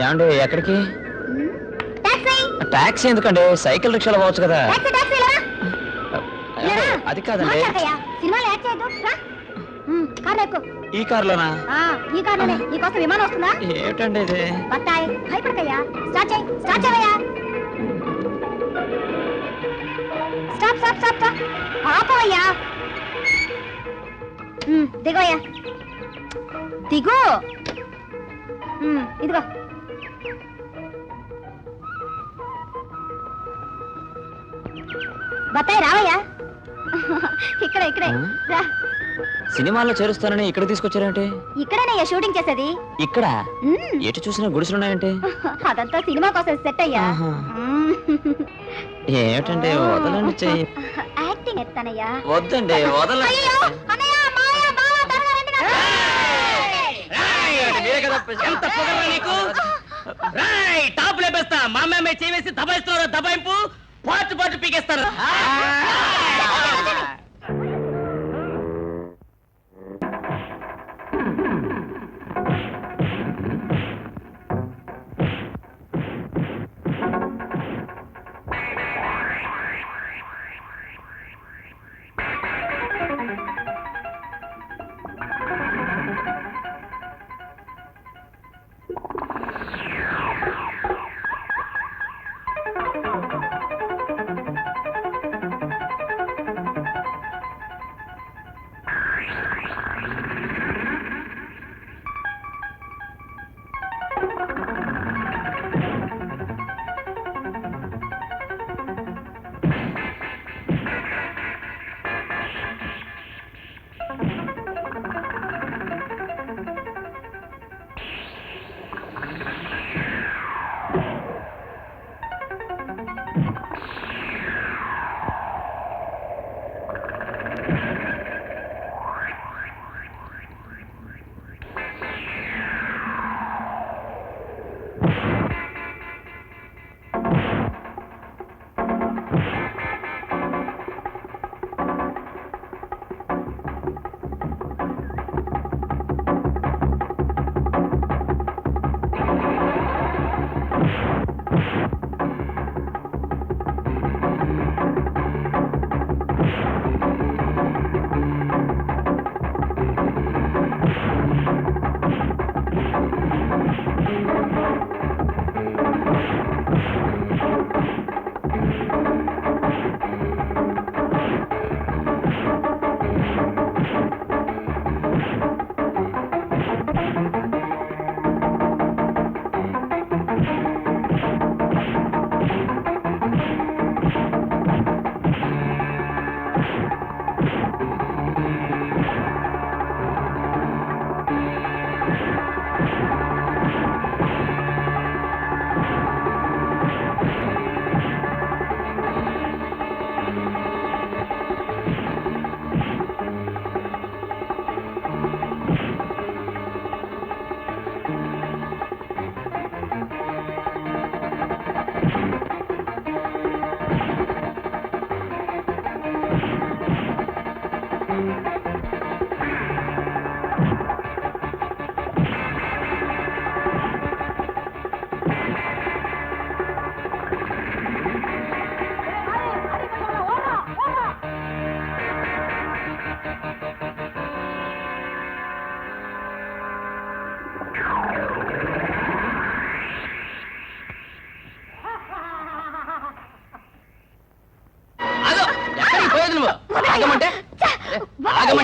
ఏమండి ఎక్కడికి? టాక్సీ ఎందుకండి, సైకిల్ రిక్షాలో పోవచ్చు కదా. అది కాదండి. ఈ కార్లోనా? ఈ కార్లోనే. నీకోసం విమానం వస్తుందా? ఏమిటండి ఇది? బత్తాయి భయపడకయ్యా. స్టార్ట్ చేయి, స్టార్ట్ చేయవయ్యా. Stop stop stop stop. ఆపవయ్యా. దిగోయ్యా, దిగు. ఇదిగో. బత్తాయి రావయ్యా. ఇక్కడే ఇక్కడే రా. సినిమాల్లో చేరుస్తానని ఇక్కడ తీసుకొచ్చారేంటి? ఇక్కడేనయ్యా షూటింగ్ చేసేది. ఇక్కడ ఎటు చూసినా గుడిసెలున్నాయంటే? అదంతా సినిమా కోసం సెట్ అయ్యా. ఏమిటండి, వదలండి చెయ్యి. యాక్టింగ్ ఎత్తానయ్యా. వద్దండి, వదలండి. ఎంత పొగరా నీకు? టాప్ లేపేస్తా. మా అమ్మాయి చేసి దబాయిస్తున్నారు. దబాయింపు పాటు పాటు పీకేస్తారు.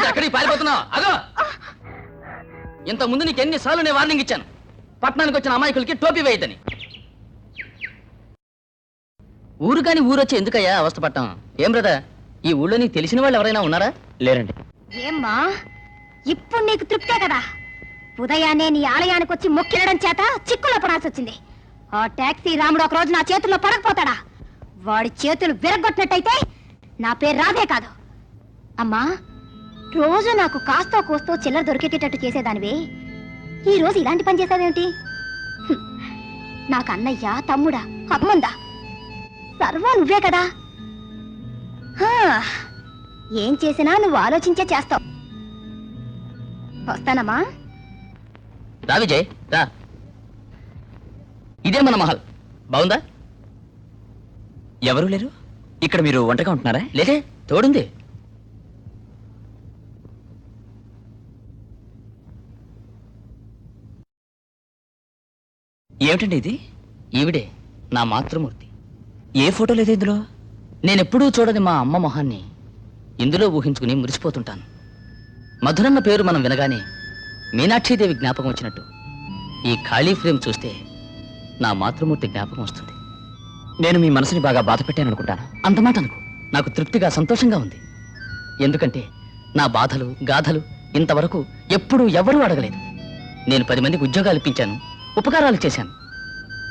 ఎక్కడికి పారిపోతున్నావు? అగో, ఇంత ముందు నీకు ఎన్నిసార్లు నేను వార్నింగ్ ఇచ్చాను, పట్టణానికి వచ్చిన అమాయకులకి టోపీ వేయద్దని. ఊరు కాని ఊరొచ్చి ఎందుకయ్యా అవస్థపడటం? ఏం బ్రదర్, ఈ ఊళ్ళో నీకు తెలిసిన వాళ్ళు ఎవరైనా ఉన్నారా? లేరండి. ఏమ్మా, ఇప్పుడు నీకు తృప్తే కదా? ఉదయాన్నే నీ ఆలయానికి వచ్చి మొక్కినడం చేత చిక్కులో పడాల్సి వచ్చింది. ఆ టాక్సీ రాముడు ఒక రోజు నా చేతుల్లో పడకపోతాడా? వాడి చేతులు విరగొట్టినట్టయితే నా పేరు రాధే కాదు. అమ్మా, రోజు నాకు కాస్తో కోస్తో చిల్లర దొరికేటట్టు చేసేదానివే, ఈ రోజు ఇలాంటి పని చేసావేమిటి? నాకు అన్నయ్య, తమ్ముడా, అమ్ముందా? సర్వం నువ్వే కదా. ఏం చేసినా నువ్వు ఆలోచించే చేస్తావు. వస్తానమ్మా. రా విజయ్, రా. ఇదే మన మహల్ బాగుందా? ఎవరు లేరు ఇక్కడ, మీరు ఒంటరిగా ఉంటున్నారా? లేదే, తోడుంది. ఏమిటండి ఇది? ఈవిడే నా మాతృమూర్తి. ఏ ఫోటో లేదు ఇందులో. నేనెప్పుడూ చూడని మా అమ్మ మొహాన్ని ఇందులో ఊహించుకుని మురిసిపోతుంటాను. మధురన్న పేరు మనం వినగానే మీనాక్షీదేవి జ్ఞాపకం వచ్చినట్టు ఈ ఖాళీ ఫ్రేమ్ చూస్తే నా మాతృమూర్తి జ్ఞాపకం వస్తుంది. నేను మీ మనసుని బాగా బాధ పెట్టాను అనుకుంటాను. అంత మాట అనుకో, నాకు తృప్తిగా సంతోషంగా ఉంది. ఎందుకంటే నా బాధలు గాథలు ఇంతవరకు ఎప్పుడూ ఎవరూ అడగలేదు. నేను 10 మందికి ఉద్యోగాలు ఇప్పించాను, ఉపకారాలు చేశాను,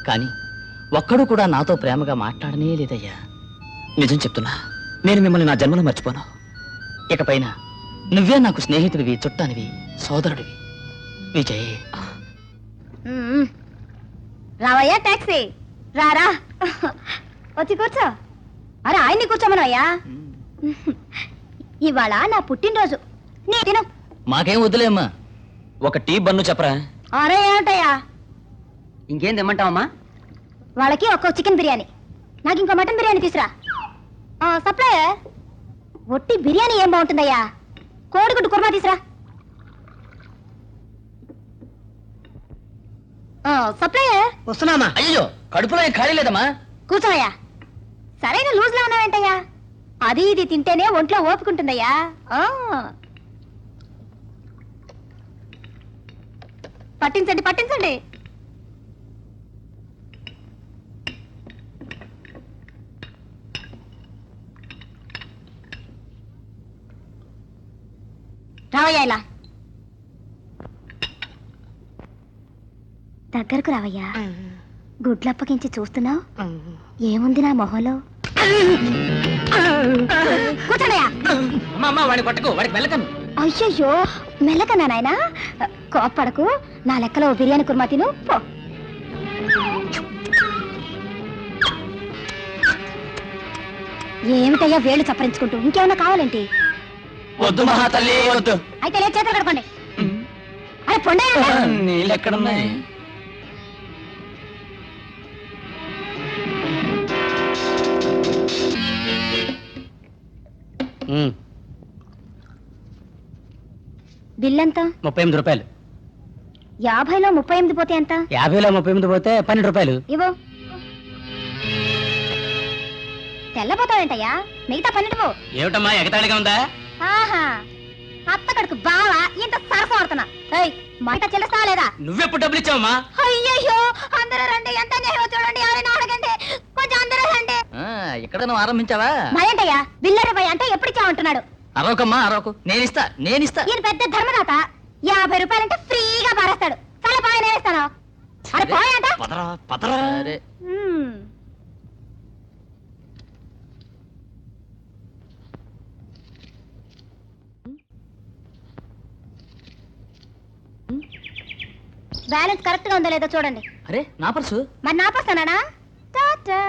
కానీ ఒక్కడూ కూడా నాతో ప్రేమగా మాట్లాడనే లేదయ్యా. నిజం చెప్తున్నా, నేను మిమ్మల్ని నా జన్మలో మర్చిపోను. ఇకపైన నువ్వే నాకు స్నేహితుడివి, చుట్టానివి, సోదరుడివి. విజయ్, రావయ్యా టాక్సీ, రారా వచ్చి కూర్చో. అరే ఆయన్ని కూర్చోమనయ్యా. ఇవాళ నా పుట్టినరోజు, నీ తిను. మాకేం వద్దులేమ్మా. ఒక టీ బన్ను చెప్పరా? అరే ఏమిటయ్యా, ఇంకేం తెమ్మంటావమ్మా? వాళ్ళకి ఒక్క చికెన్ బిర్యానీ, నాకు ఇంకో మటన్ బిర్యానీ తీసురా. సప్లయర్, ఒట్టి బిర్యానీ ఏం బాగుంటుందయ్యా, కోడిగుడ్డు కుర్మా తీసురా. సప్లయర్, వస్తున్నామా? అయ్యో, కడుపులో ఏం ఖాళీ లేదమ్మా. కూర్చోయ్యా. సరైన లూజ్ లో ఉన్నావేంటయ్యా, అది ఇది తింటేనే ఒంట్లో ఓపుకుంటుందయ్యా. పట్టించండి పట్టించండి. రావయ్యా, ఇలా దగ్గరకు రావయ్యా. గుడ్లప్పగించి చూస్తున్నావు, ఏముంది నా మొహంలో? కూర్చోడయ్యా. వాడిని పట్టుకో, వాడికి వెళ్ళకను. అయ్యయ్యో, మెల్లకన్నా నాయనా, కోప్పడకు. నా లెక్కలో బిర్యానీ కుర్మా తిను పో. ఏమిటయ్యా వేళ్ళు చప్పరించుకుంటూ, ఇంకేమన్నా కావాలేంటి? వద్దు మహాతల్లి, వద్దు. అయితే లేదు, చేతులు కడుకోండి. అరే పొండే. నీళ్ళు ఎక్కడున్నాయి? బిల్ ఎంత? 38 రూపాయలు. 50లో 38 పోతే ఎంత? 50లో 38 పోతే 12 రూపాయలు. ఇవ్వు. తెల్లపోతావేంటయ్యా, మిగతా 12. ఏమిటమ్మా ఎగతాళిగా ఉందా? ఆహా, అత్త కడుకు బావా ఇంత సరసం ఆడుతున్నా. మాట చెల్లిస్తా లేదా? నువ్వెప్పుడు డబ్బులు ఇచ్చావమ్మా? అయ్యయ్యో, అందరూ రండి, ఎంత న్యాయం చూడండి, ఎవరైనా అడగండి, కొంచెం అందరూ రండి. ఇక్కడ నువ్వు ఆరంభించావా? మరేంటయ్యా, బిల్ 20 అంటే ఎప్పుడు ఇచ్చామంటున్నాడు. అరవకమ్మా, అరవకు. నేనిస్తా. ఈయన పెద్ద ధర్మదాత, 50 రూపాయలంటే ఫ్రీగా పారేస్తాడు. చాలా బాగా నేనేస్తాను. అరే పోయాంట. పదరా పదరా. బ్యాలెన్స్ కరెక్ట్ గా ఉందో లేదో చూడండి. అరే నా పర్సు. మరి నా పర్సనానా? టాటా.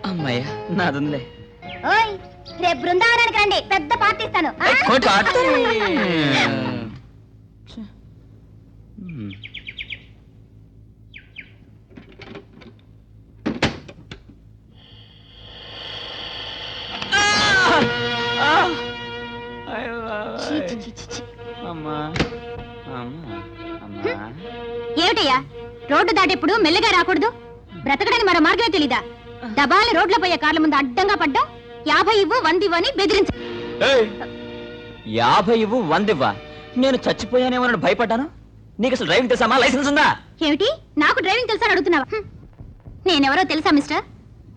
అమ్మయ్య, నాదుందిలే. ఓయ్, రేపు బృందావనానికి రండి, పెద్ద పార్టీ ఇస్తాను. ఏమిటయ్యా, రోడ్డు దాటేప్పుడు మెల్లగా రాకూడదు? బ్రతకడానికి మరో మార్గమే తెలీదా? దబాలి రోడ్లో పోయే కార్ల ముందు అడ్డంగా పడ్డా 50 ఇవ్వు 100 ఇవ్వు అని బెదిరించ. 50 ఇవ్వు 100 ఇవ్వా? నేను చచ్చిపోయానేమో భయపడ్డాను. నీకు అసలు డ్రైవింగ్ తెలుసా? లైసెన్స్ ఉందా? ఏమిటి, నాకు డ్రైవింగ్ తెలుసా అడుగుతున్నావా? నేనెవరో తెలుసా మిస్టర్?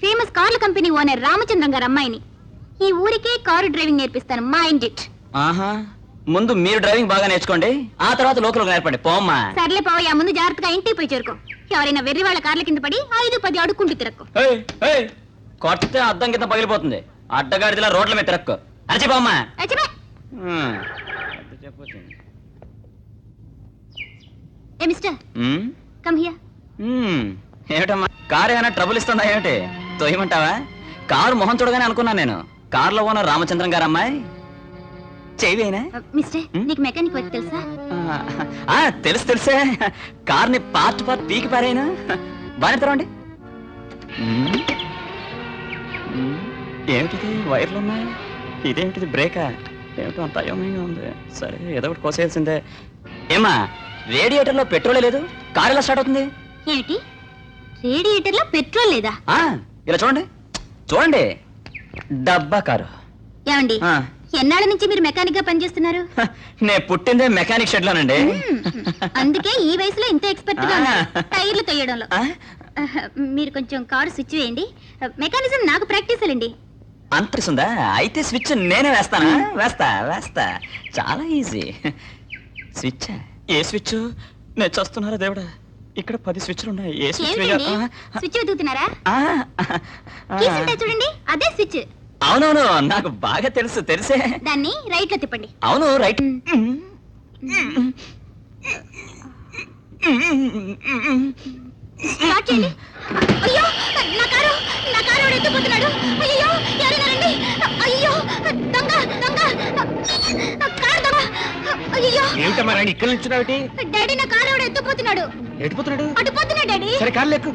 ఫేమస్ కార్ల కంపెనీ ఓనర్ రామచంద్రం గారు అమ్మాయిని. ఈ ఊరికే కారు డ్రైవింగ్ నేర్పిస్తాను, మైండ్ ఇట్. ఆహా, ముందు మీరు డ్రైవింగ్ బాగా నేర్చుకోండి, ఆ తర్వాత లోకల్ నేర్పండి. పోమ్మా. సర్లే పోయా, ముందు జాగ్రత్తగా ఇంటికి పోయి చేరుకో. ఎవరైనా వెర్రి వాళ్ళ కార్ల కింద పడి 5-10 అడుక్కుంటూ తిరక్కు. కొడితే అద్దం కింద పగిలిపోతుంది. అడ్డగాడిదిలా రోడ్ల మీద తిరక్కు. అరచిపోమ్మా. ఏ మిస్టర్, కమ్ హియర్. ఏమిటమ్మా, కారు ఏమైనా ట్రబుల్ ఇస్తుందా ఏమిటి? తోయమంటావా? కారు మొహం చూడగానే అనుకున్నాను నేను. కారులో ఓనర్ రామచంద్రం గారు అమ్మాయి చేయవేనా మిస్టర్ నీకు మెకానిక్ వర్క్ తెలుసా? తెలుసు తెలుసే, కార్ని పార్ట్ పీకి పారాయినా బాగా తెరవండి. ఏమిటిది వైర్లు ఉన్నాయి, ఇదేమిటిది బ్రేకా, ఏమిటో అంత అయోమయంగా ఉంది. సరే ఏదో ఒకటి కోసేయాల్సిందే. ఏమా రేడియేటర్లో పెట్రోలే లేదు, కారు ఎలా స్టార్ట్ అవుతుంది? ఏమిటి రేడియేటర్ లో పెట్రోల్ లేదా? ఇలా చూడండి చూడండి, డబ్బా కారు. ఏమండి ఎన్నాళ్ళ నుంచి మీరు మెకానిక్ గా పనిచేస్తున్నారు? నేను పుట్టిందే మెకానిక్ షెడ్ లోనండి. అందుకే ఈ వయసులో ఇంత ఎక్స్పర్ట్ గా ఉన్నారు టైర్లు తొయ్యడంలో. మీరు కొంచెం కారు స్విచ్ వేయండి, మెకానిజం నాకు ప్రాక్టీస్ అండి. అంతరిస్తుందా? అయితే స్విచ్ నేనే వేస్తానా? వేస్తా వేస్తా, చాలా ఈజీ. స్విచ్ ఏ స్విచ్? నేను చూస్తున్నారా దేవుడా, ఇక్కడ 10 స్విచ్లు ఉన్నాయి. ఏ స్విచ్ స్విచ్ వెతుకుతున్నారా? చూడండి అదే స్విచ్. అవునవును, నాకు బాగా తెలుసు తెలుసే. దాన్ని రైట్ లో తిప్పండి. అవును రైట్. స్టార్ట్ చేయండి. అయ్యో నా కారు వాడు ఎత్తుకుపోతున్నాడు. అయ్యో ఎవరైనా రండి. అయ్యో దొంగ దొంగ కారు దొంగ. అయ్యో ఏమిటమ్మా రాణి ఇక్కడ నుంచున్నావేటి? డాడీ నా కారు వాడు ఎత్తుకుపోతున్నాడు. ఎడిపోతున్నాడు? అటుపోతున్నాడు డాడీ. సరే కారు లెక్కు.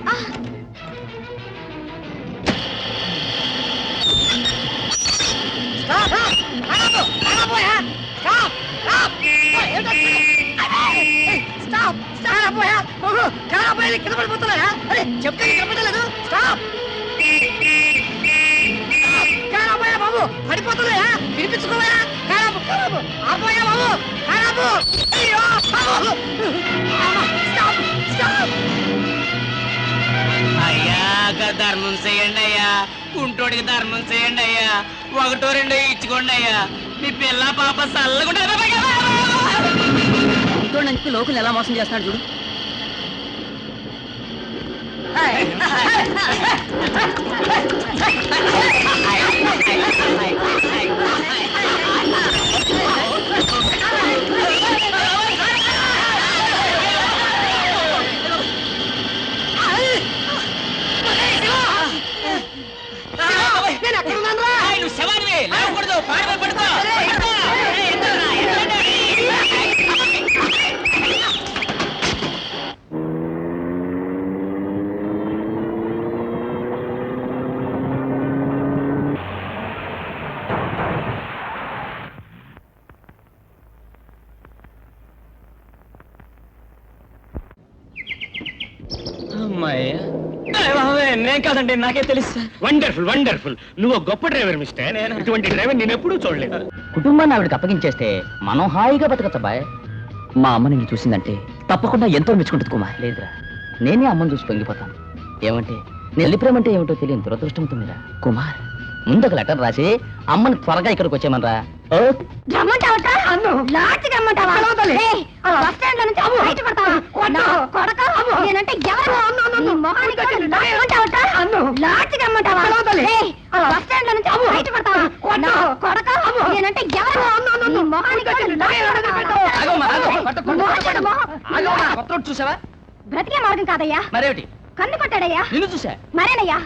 పడిపోతున్నాయా? వినిపించుకోవా? ఆపోయా బాబు, బాబు! అయ్యో బాబు! అయ్యా ధర్మం చేయండి అయ్యా, కుంటోడికి ధర్మం చేయండి అయ్యా, 1 2 ఇచ్చుకోండి అయ్యా, మీ పిల్ల పాప చల్లకుండా. నుంచి లోకులు ఎలా మోసం చేస్తున్నాడు చూడు. నువ్వు శవానివి, లేవకూడదు, పాడమే పడుకో. అమ్మాయ్యా, నేను కాదండి, నాకే తెలుసు. వండర్ఫుల్ వండర్ఫుల్, నువ్వు గొప్ప డ్రైవర్ మిస్టర్. ఇటువంటి డ్రైవర్ నేను ఎప్పుడూ చూడలేదు. కుటుంబాన్ని ఆవిడకి అప్పగించేస్తే మనం హాయిగా బతకచ్చా బాయ్. మా అమ్మ నిన్ను చూసిందంటే తప్పకుండా ఎంతో మెచ్చుకుంటుంది కుమార్. లేదురా, నేనే అమ్మని చూసి పొంగిపోతాను. ఏమంటే నెల్లి ప్రేమ అంటే ఏమిటో తెలియని దురదృష్టంతో మీద కుమార్ ముందు ఒక లెటర్ రాసి అమ్మని త్వరగా ఇక్కడికి వచ్చేయమనరా. రమ్మంటావట? లాడ్జికి రమ్మంటావా? ఏయ్, బస్ స్టాండ్ లో నుంచి బయట పడతావా? నా కొడక, నేనంటే ఎవరు? నీ మొహానికి రమ్మంటావట? లాడ్జికి రమ్మంటావా? ఏయ్, బస్ స్టాండ్ లో నుంచి బయట పడతావా? నా కొడక, నేనంటే ఎవరు? నీ మొహానికి చూసావా? బ్రతికే మార్గం కాదయ్యా, మరేమిటి? కన్ను కొట్టాడయ్యా. నిన్ను చూసా? మరేనయ్యా.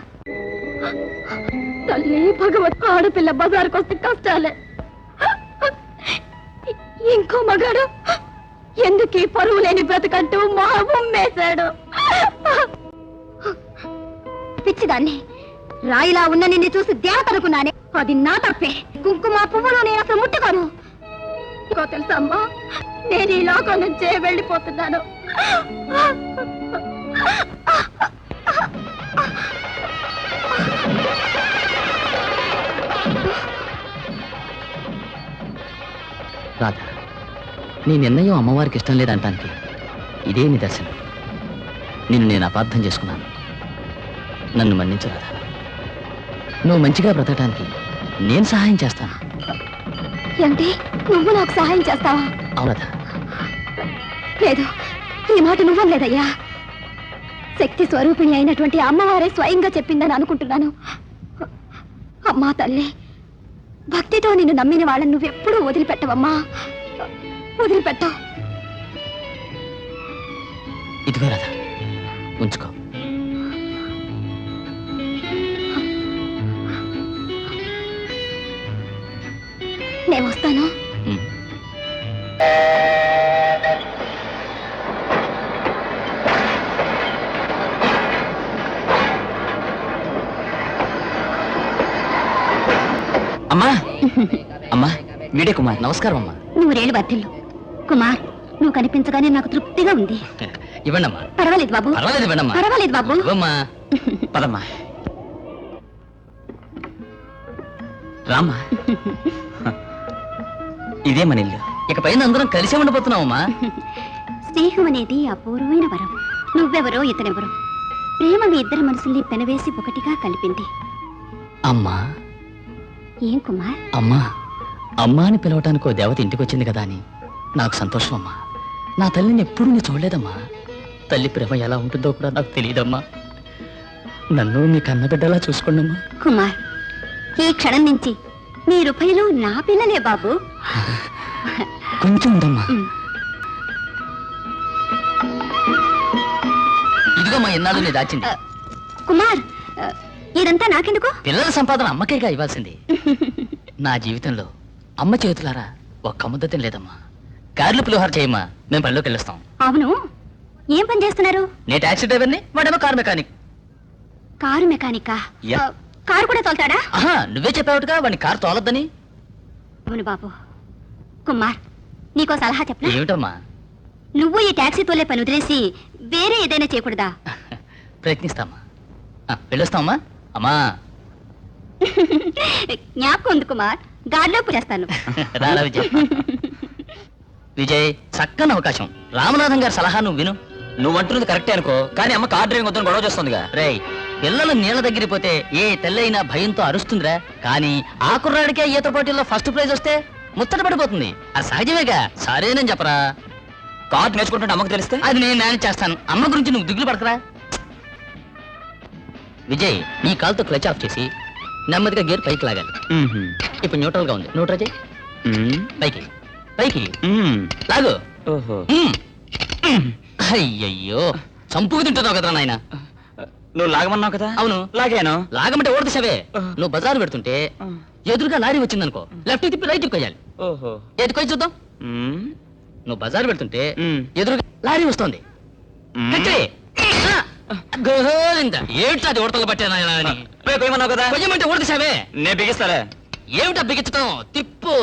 తల్లి భగవత్, ఆడపిల్ల బజారుకు వస్తే కష్టాలే. ఇంకో మగాడు ఎందుకు పరువు లేని బ్రతకంటూ మా ఉమ్మేశాడు. పిచ్చిదాన్ని, రాయిలా ఉన్న నిన్ను చూసి దేవత అనుకున్నానే, అది నా తప్పే. కుంకుమ పువ్వులు నేను అసలు ముట్టుకోను. ఇంకో తెలుసా అమ్మా, నేను ఈ లోకం నుంచే వెళ్ళిపోతున్నాను. రాధా, నీ నిర్ణయం అమ్మవారికి ఇష్టం లేదంటానికి ఇదే నిదర్శనం. నిన్ను నేను అపార్థం చేసుకున్నాను, నన్ను మన్నించు రాధా. నువ్వు మంచిగా బ్రతకడానికి నేను సహాయం చేస్తాను. ఏంటి, నువ్వు నాకు సహాయం చేస్తావా? అవును రాధా. లేదు, ఈ మాట నువ్వలేదయ్యా. శక్తి స్వరూపిణి అయినటువంటి అమ్మవారే స్వయంగా చెప్పిందని అనుకుంటున్నాను. అమ్మా తల్లి, భక్తితో నిన్ను నమ్మిన వాళ్ళని నువ్వెప్పుడూ వదిలిపెట్టవమ్మా, వదిలిపెట్టవు. ఇదిగో రాధా, ఉంచుకో. నేను వస్తాను. అమ్మా అమ్మా వీడే కుమార్. నమస్కారం అమ్మా. నువ్వు రేళ్ళు బద్దిల్లు కుమార్, నువ్వు కనిపించగానే నాకు తృప్తిగా ఉంది. ఇవ్వండి అమ్మా. పర్వాలేదు బాబు, పర్వాలేదు, ఇవ్వండమ్మా. పర్వాలేదు బాబు. ఇవ్వమ్మా. పదమ్మా రామ్మా. ఇదే మన ఇల్లు. ఇక పైన అందరం కలిసే ఉండబోతున్నావమ్మా. స్నేహం అనేది అపూర్వమైన వరం. నువ్వెవరో ఇతనెవరో, ప్రేమ మీ ఇద్దరి మనసుల్ని పెనవేసి ఒకటిగా కలిపింది. అమ్మా ఏం కుమార్? అమ్మా అమ్మా అని పిలవటానికి ఓ దేవత ఇంటికి వచ్చింది కదా అని నాకు సంతోషం అమ్మా. నా తల్లిని ఎప్పుడూ నీ చూడలేదమ్మా. తల్లి ప్రేమ ఎలా ఉంటుందో కూడా నాకు తెలియదమ్మా. నన్ను మీ కన్నబిడ్డలా చూసుకోండి అమ్మా. కుమార్, ఈ క్షణం నుంచి మీరు పైలు నా పిల్లలే బాబు. కొంచెం ఉండమ్మా. ఇదిగోమ్మా ఎన్నాళ్ళు నీ దాచింది. కుమార్, ఇదంతా నాకెందుకు? పిల్లల సంపాదన అమ్మకేగా ఇవ్వాల్సింది. నా జీవితంలో అమ్మ చేతులారా ఒక్క ముద్ద తినలేదమ్మా. కార్లు పులిహోర చేయమ్మా, మేము పనిలోకి వెళ్ళొస్తాం. అవును, ఏం పని చేస్తున్నారు? నే టాక్సీ డ్రైవర్ని, వాడేమో కారు మెకానిక్. కారు మెకానికా? యా. కారు కూడా తోలుతాడా? ఆహా, నువ్వే చెప్పావుగా వాడిని కారు తోలొద్దని. అవును బాబు. కుమార్, నీకో సలహా చెప్పనా? ఏమిటమ్మా? నువ్వు ఈ టాక్సీ తోలే పని వదిలేసి వేరే ఏదైనా చేయకూడదా? ప్రయత్నిస్తామా. వెళ్ళొస్తామమ్మా. అమ్మా జ్ఞాపకం ఉంది కుమార్, గాడిలో పురేస్తాను. రారా విజయ్. విజయ్, చక్కని అవకాశం. రామనాథం గారి సలహా నువ్వు విను. నువ్వంటున్నది కరెక్టే అనుకో, కానీ అమ్మ కార్ డ్రైవింగ్ వద్దని గొడవ చేస్తుందిగా. రేయ్, పిల్లలు నీళ్ళ దగ్గరికి పోతే ఏ తెల్లైనా భయంతో అరుస్తుందిరా. కానీ ఆ కుర్రాడికే ఈత పోటీల్లో ఫస్ట్ ప్రైజ్ వస్తే ముచ్చట పడిపోతుంది. అది సహజమేగా. సరేనని చెప్పరా. కార్ నేర్చుకుంటుంటే అమ్మకు తెలిస్తే? అది నేను మేనేజ్ చేస్తాను. అమ్మ గురించి నువ్వు దిగులు పడకరా. విజయ్, నీ కాలుతో క్లచ్ ఆఫ్ చేసి నెమ్మదిగా గేర్ పైకి లాగాలి. ఇప్పుడు న్యూట్రల్ గా ఉంది. న్యూట్రల్ చేయి. పైకి పైకి లాగు. ఓహో. అయ్యయ్యో, చంపుకు తింటున్నావు కదరా నాయన. నువ్వు లాగమన్నావు కదా. అవును, లాగాను. లాగమంటే ఓడదీసావే. నువ్వు బజారు పెడుతుంటే ఎదురుగా లారీ వచ్చిందనుకో, లెఫ్ట్ తిప్పి రైట్ కొయ్యాలి. ఓహో. ఏది కొయ్యి చూద్దాం. నువ్వు బజారు పెడుతుంటే ఎదురుగా లారీ వస్తుంది. ఏమిటి అది ఉడతలు పట్టాను కొయ్యమన్నావు కదా. కొయ్యమంటే ఓడదీసావే. నేను బిగిస్తాలే. ఏమిటా బిగించటం? తిప్పు.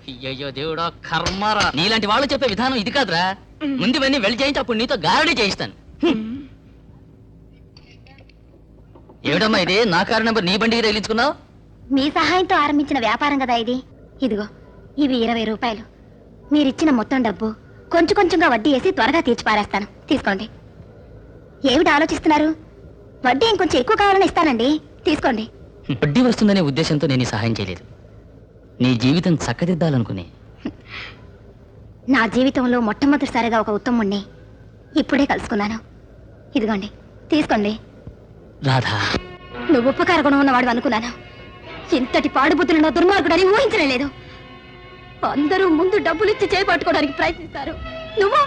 అయ్యయ్యో దేవుడా, కర్మారా. నీలాంటి వాళ్ళు చెప్పే విధానం ఇది కాదురా. ముందు ఇవన్నీ వెళ్ళి చేయించి అప్పుడు నీతో గారడీ చేయిస్తాను. ఏమిటమ్మా ఇది? నా కారు నెంబర్ నీ బండికి తగిలించుకున్నావు? మీ సహాయంతో ఆరంభించిన వ్యాపారం కదా ఇది. ఇదిగో, ఇవి 20 రూపాయలు. మీరిచ్చిన మొత్తం డబ్బు కొంచెం కొంచెంగా వడ్డీ వేసి త్వరగా తీర్చి పారేస్తాను. తీసుకోండి. ఏమిటి ఆలోచిస్తున్నారు? వడ్డీ ఇంకొంచెం ఎక్కువ కావాలని ఇస్తానండి. తీసుకోండి. వడ్డీ వస్తుందనే ఉద్దేశంతో నేను ఈ సహాయం చేయలేదు. నీ జీవితం చక్కదిద్దాలనుకునే. నా జీవితంలో మొట్టమొదటిసారిగా ఒక ఉత్తముణ్ణి ఇప్పుడే కలుసుకున్నాను. ఇదిగోండి, తీసుకోండి. రాధా, నువ్వు ఉపకార గుణం ఉన్నవాడు అనుకున్నాను. ఇంతటి పాడుబుద్ధులున్న దుర్మార్గుడని ఊహించలేదు. అందరూ ముందు డబ్బులు ఇచ్చి చేపట్టుకోవడానికి ప్రయత్నిస్తారు. నువ్వు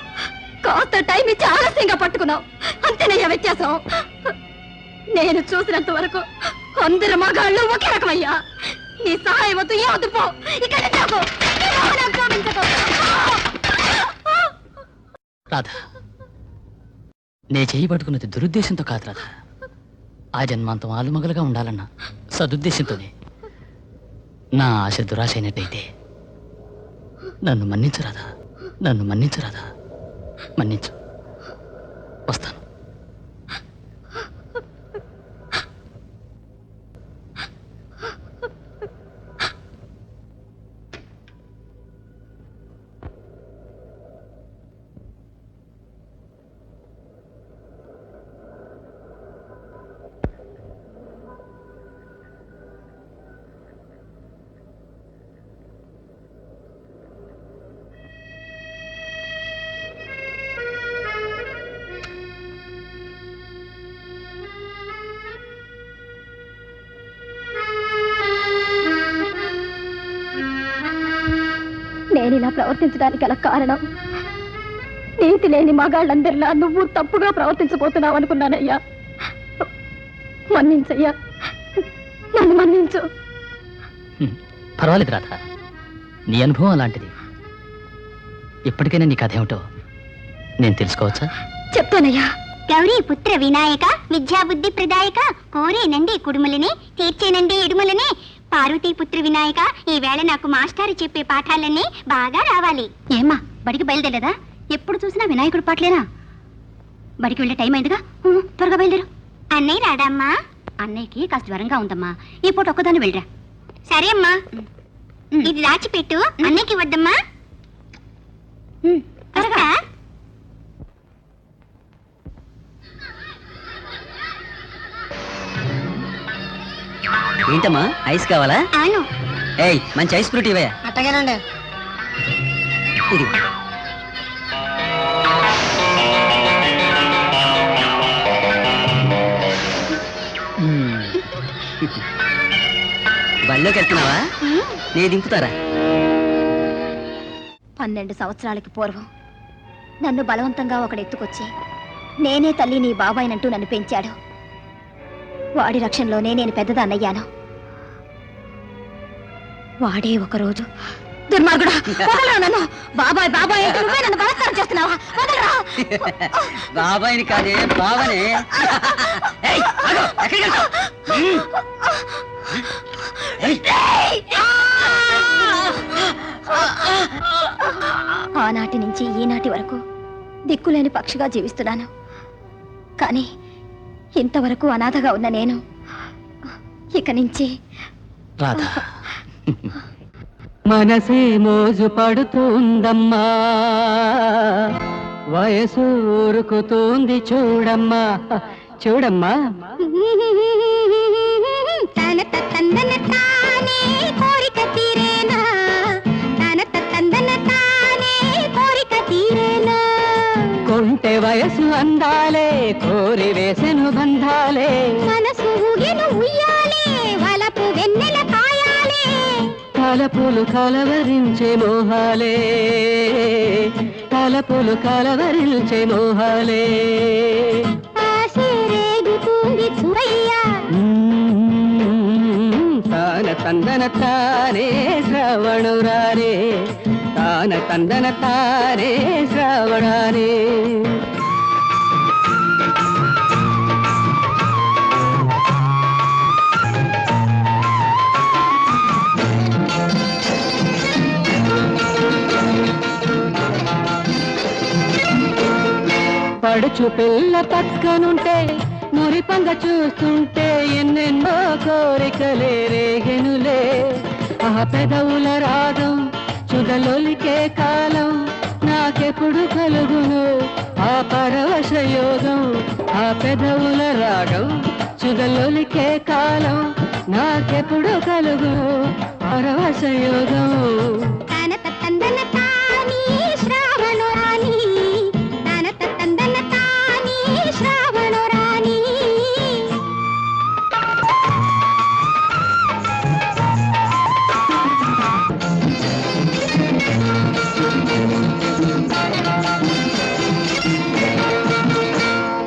కాస్త టైం ఇచ్చి ఆలస్యంగా పట్టుకున్నావు. అంతేనయ్యా వ్యత్యాసం. నేను చూసినంత వరకు అందరు మగాళ్ళు ఒకే రకమయ్యా. నీ సహాయం వద్దు, ఏ వద్దు, పో. ఇక్కడ రాధా, నే చేయి పట్టుకున్నది దురుద్దేశంతో కాదు రాధా. ఆ జన్మాంతం ఆలుమగలుగా ఉండాలన్న సదుద్దేశంతోనే. నా ఆశ దురాశ అయినట్టయితే నన్ను మన్నించు రాధా. నన్ను మన్నించు రాధా. మన్నించు. వస్తాను. నేను ఇలా ప్రవర్తించడానికి గల కారణం, నీతి లేని మగాళ్ళందరిలా నువ్వు తప్పుగా ప్రవర్తించబోతున్నావు అనుకున్నానయ్యా. మన్నించయ్యా, నన్ను మన్నించు. పర్వాలేదు రాధా, నీ అనుభవం అలాంటిది. ఇప్పటికైనా నీ కథ ఏమిటో నేను తెలుసుకోవచ్చా? చెప్తానయ్యా. గౌరీ పుత్ర వినాయక, విద్యాబుద్ధి ప్రదాయక, కోరేనండి కుడుములని, తీర్చేనండి ఇడుములని, పార్వతీ పుత్రి వినాయక ఈవేళ నాకు మాస్టారు చెప్పే పాఠాలన్నీ బాగా రావాలి. ఏమ్మా బడికి బయలుదేరలేదా? ఎప్పుడు చూసినా వినాయకుడి పాటలేనా? బడికి వెళ్ళే టైం అయిందిగా, త్వరగా బయలుదేరు. అన్నయ్య రాడమ్మా? అన్నయ్యకి కాస్త జ్వరంగా ఉందమ్మా, ఈ పూట ఒక్కదాన్ని వెళ్ళరా. సరే అమ్మా, ఇది దాచిపెట్టు, అన్నయ్యకి వద్దమ్మా. త్వరగా. ఏంటమ్మా, ఐస్ కావాలా? అవును. ఏయ్, మంచి ఐస్ ఫ్రూట్ ఇవే. అట్టగేనండి. ఇది బళ్ళోకి వెళ్తున్నావా? నే దింపుతారా? 12 సంవత్సరాలకి పూర్వం నన్ను బలవంతంగా ఒకడు ఎత్తుకొచ్చి నేనే తల్లి నీ బాబాయినంటూ నన్ను పెంచాడు. వాడి రక్షణలోనే నేను పెద్దదాన్నయ్యాను. వాడే ఒకరోజు దుర్మార్గుడా, వదలరా నన్ను. బాబాయ్ బాబాయ్ అంటే నువ్వే నన్ను బలత్కారం చేస్తున్నావా? వదలరా. బాబాయిని కాదే, బావనే. ఏయ్, ఆగు, ఎక్కడికి వెళ్తావ్? ఆనాటి నుంచి ఈనాటి వరకు దిక్కులేని పక్షిగా జీవిస్తున్నాను. కానీ ఇంతవరకు అనాథగా ఉన్న నేను ఇక నుంచి రాధా, మనసే మోజు పడుతుందమ్మా, వయసు ఊరుకుతుంది చూడమ్మా, చూడమ్మా. తనత తందన తానే కోరిక తీరేనా, తనత తందన తానే కోరిక తీరేనా. కొంటె వయసు అందాలే, కోరి వేసెను బంధాలే, మనసు ఊగిను ఉయ్యాలే, వలపు వెన్నెల కాయాలే. తలపులు కలవరించే మోహాలే, తలపులు కలవరించే మోహాలే. ఆశే రేగుతుంది చూడయ్యా. తాన తందన తానే శ్రవణురారే, తాన తందన తానే శ్రవణారే. పడుచు పిల్ల పక్కనుంటే, మురిపంగ చూస్తుంటే ఎన్నెన్నో కోరికలే రేగెనులే. ఆ పెదవుల రాగం చుదలొలికే కాలం నాకెప్పుడు కలుగును, ఆ పరవశ యోగం. ఆ పెదవుల రాగం చుదలొలికే కాలం నాకెప్పుడు కలుగును, పరవశ యోగం. తనత తందన తానీ శ్రావణురాణి, తనత తందన తానీ శ్రావణురాణి.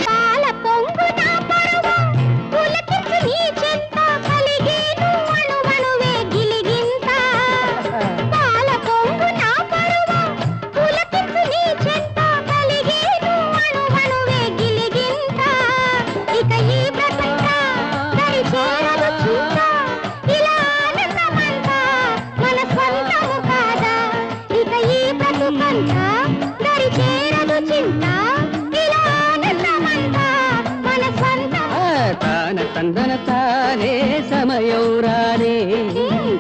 పాల పొంగు నా పరువం, పులకించు నీ చెంత, కలిగేను అణువణువే గిలిగింత. పాల పొంగు నా పరువం, పులకించు నీ చెంత, కలిగేను అణువణువే గిలిగింత. ఇక ఈ బ్రతుకంతా దరి చేరదు చింత, ఇలా ఆనందమంతా మన స్వంతము కాదా. ఇక ఈ బ్రతుకంతా దరి చేరదు చింత, ఇలా ఆనందమంతా మన స్వంతము. తాన తందన తానే సమయం రానే,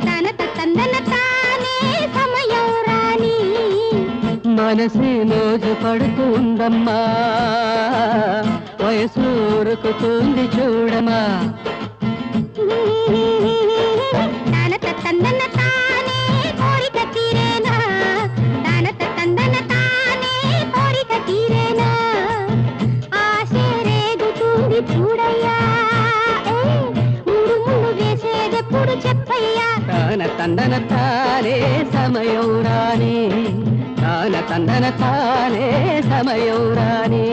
తనత తందన తానే సమయం రాని. మనసే మోజు పడుతుందమ్మా, వయసు ఊరుకుతుంది చూడమా. తనత తందన తానే కోరిక తీరేనా, తనత తందన తానే కోరిక తీరేనా. ఆశే రేగుతుంది చూడయ్యా, ముందు ముందు వేసేదెప్పుడు చెప్పయ్యా. తాన తందన తానే సమయం రాని, తాన తందన తానే సమయం రాని.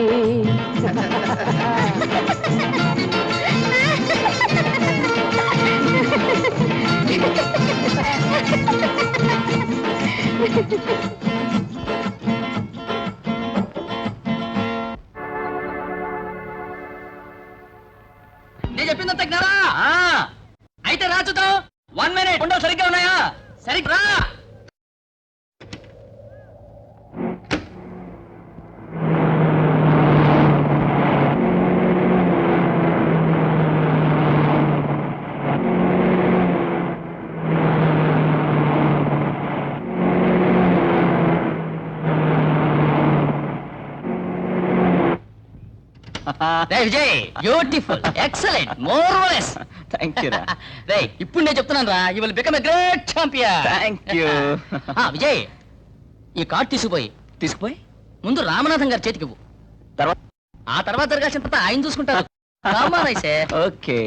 నేను చెప్పిందంత జ్ఞానా? అయితే రాచుతావు 1 minute. సరిగ్గా Vijay beautiful excellent marvellous thank you రా. రే ఇప్పుడు నేను చెప్తున్నాను రా you will become a great champion thank you. Vijay ఈ కార్డు తీసుకుపోయి తీసుకుపోయి ముందు రామనాథం గారి చేతికి ఇవ్వు తర్వాత ఆ తర్వాత జరగాల్సిన ఆయన చూసుకుంటారు రామారాయ్సే ఓకే.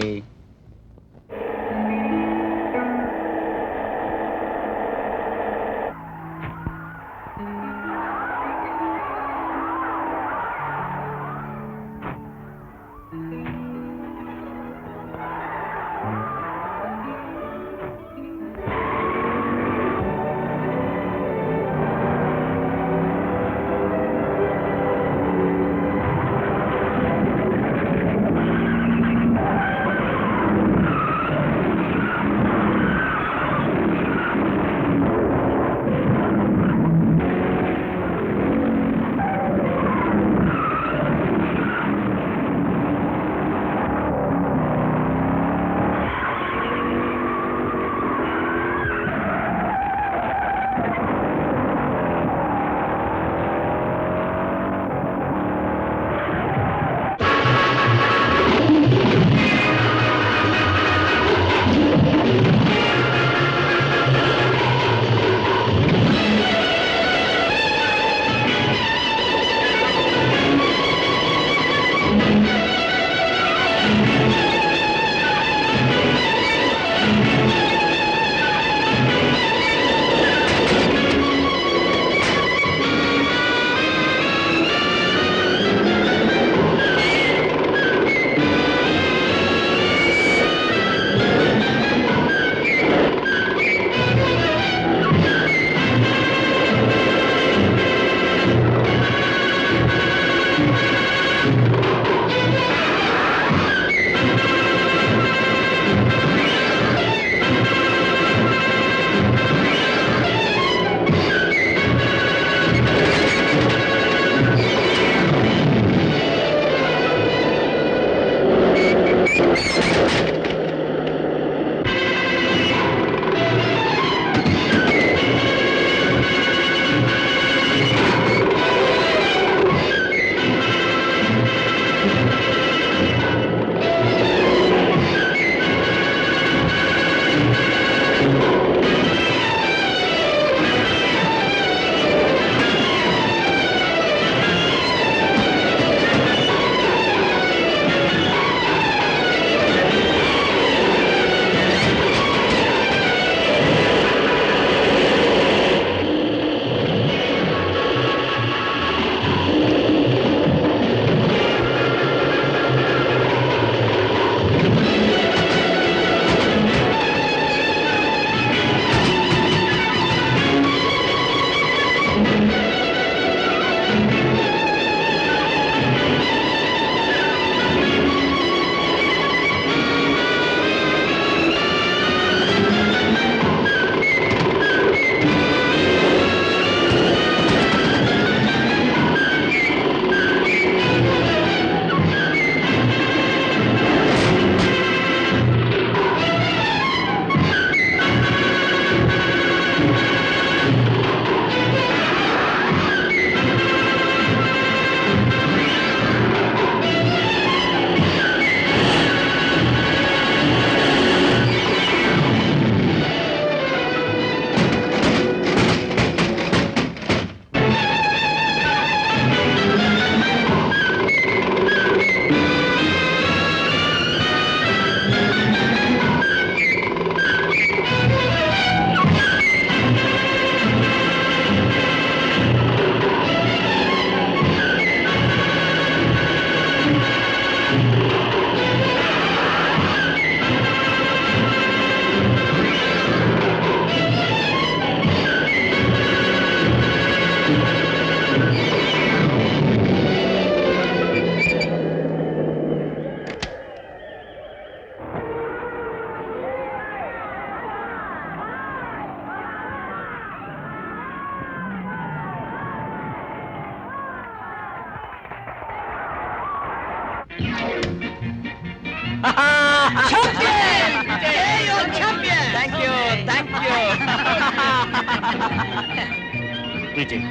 విజయ్,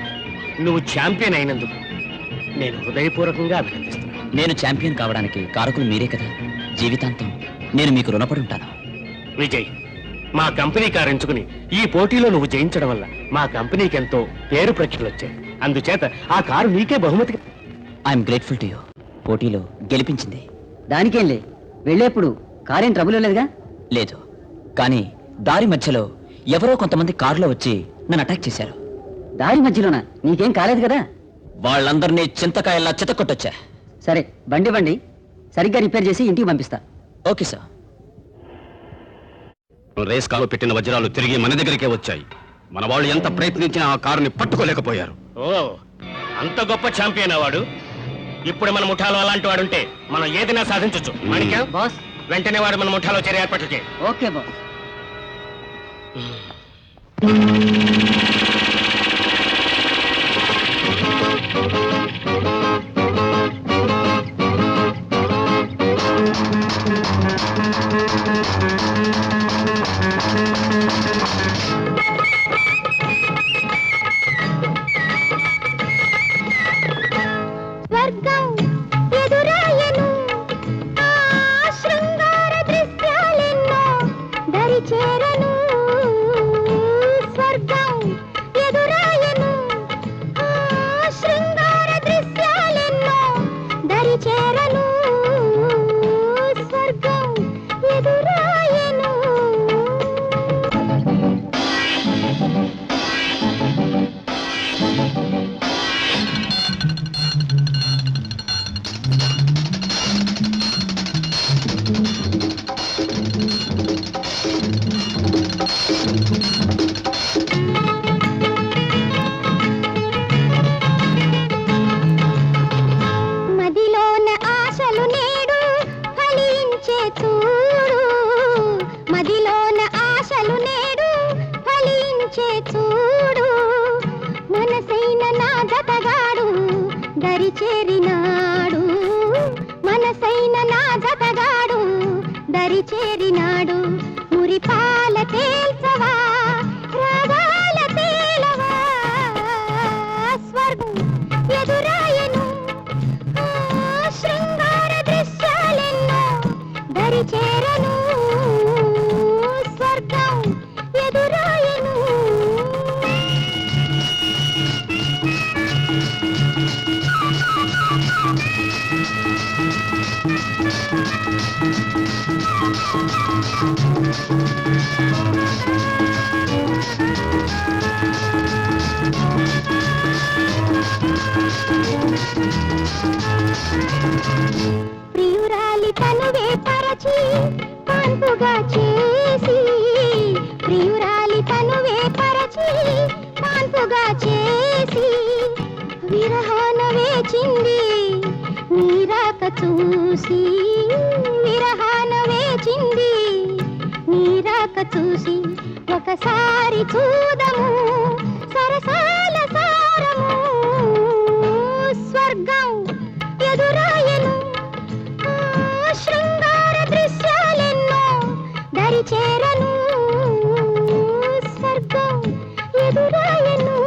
నువ్వు ఛాంపియన్ అయినందుకు నేను హృదయపూర్వకంగా అభినందిస్తున్నాను. నేను ఛాంపియన్ కావడానికి కారకులు మీరే కదా. జీవితాంతం నేను మీకు రుణపడి ఉంటాను. విజయ్, మా కంపెనీ కారు ఎంచుకుని ఈ పోటీలో నువ్వు జయించడం వల్ల మా కంపెనీకి ఎంతో పేరు ప్రఖ్యలు వచ్చాయి. అందుచేత ఆ కారు నీకే బహుమతి. I'm grateful to you. పోటీలో గెలిపించింది. దానికేంలే, వెళ్ళేప్పుడు కారేం ట్రబుల్ లేదుగా. లేదు, కానీ దారి మధ్యలో ఎవరో కొంతమంది కారులో వచ్చి నన్ను అటాక్ చేశారు. దారి మధ్యలోనా? నీకేం కాలేదు కదా. వాళ్ళందరినీ చింతకాయల్లా చితకొట్టొచ్చా. సరే, బండి సరిగ్గా రిపేర్ చేసి ఇంటికి పంపిస్తా. Okay sir. రేస్ కారు పెట్టిన వజ్రాలు తిరిగి మన దగ్గరికే వచ్చాయి. మన వాళ్ళు ఎంత ప్రయత్నించినా ఆ కారుని పట్టుకోలేకపోయారు. ఓ, అంత గొప్ప ఛాంపియన్ వాడు. ఇప్పుడు మన ముఠాలో అలాంటి వాడుంటే మనం ఏదైనా సాధించొచ్చు. మాణిక్యం, బాస్. వెంటనే వాడు మన ముఠాలో చేరే ఏర్పాట్లు చేయి. Okay boss. స్వర్గం ఎదురాయను, ఆ శృంగార దృశ్యాలెన్నో దరి చేరను. స్వర్గం ఎదురాయను, ఆ శృంగార దృశ్యాలెన్నో దరి చేరను. స్వర్గం ఎదురాయను. మదిలోన ఆశలు నేడు ఫలించే చూడు. మదిలోన ఆశలు నేడు ఫలించే చూడు. మనసైన నా జతగాడు దరి చేరినాడు. మనసైన నా జతగాడు దరి చేరినాడు. మురిపాల తేల్చవా, రాగాల తేలవా. స్వర్గం ఎదురాయను, ఆ శృంగార దృశ్యాలెన్నో దరి చేరను. స్వర్గం ఎదురాయను. ప్రియురాలి తనువే పరచి పాన్పుగా చేసి. ప్రియురాలి తనువే పరచి పాన్పుగా చేసి. విరహాన వేచింది నీరాక చూసి. విరహాన వేచింది నీరాక చూసి. ఒకసారి చూదము సరసాల సారము. స్వర్గం ఎదురాయను, ఆ శృంగార దృశ్యాలెన్నో దరి చేరను. స్వర్గం ఎదురాయను.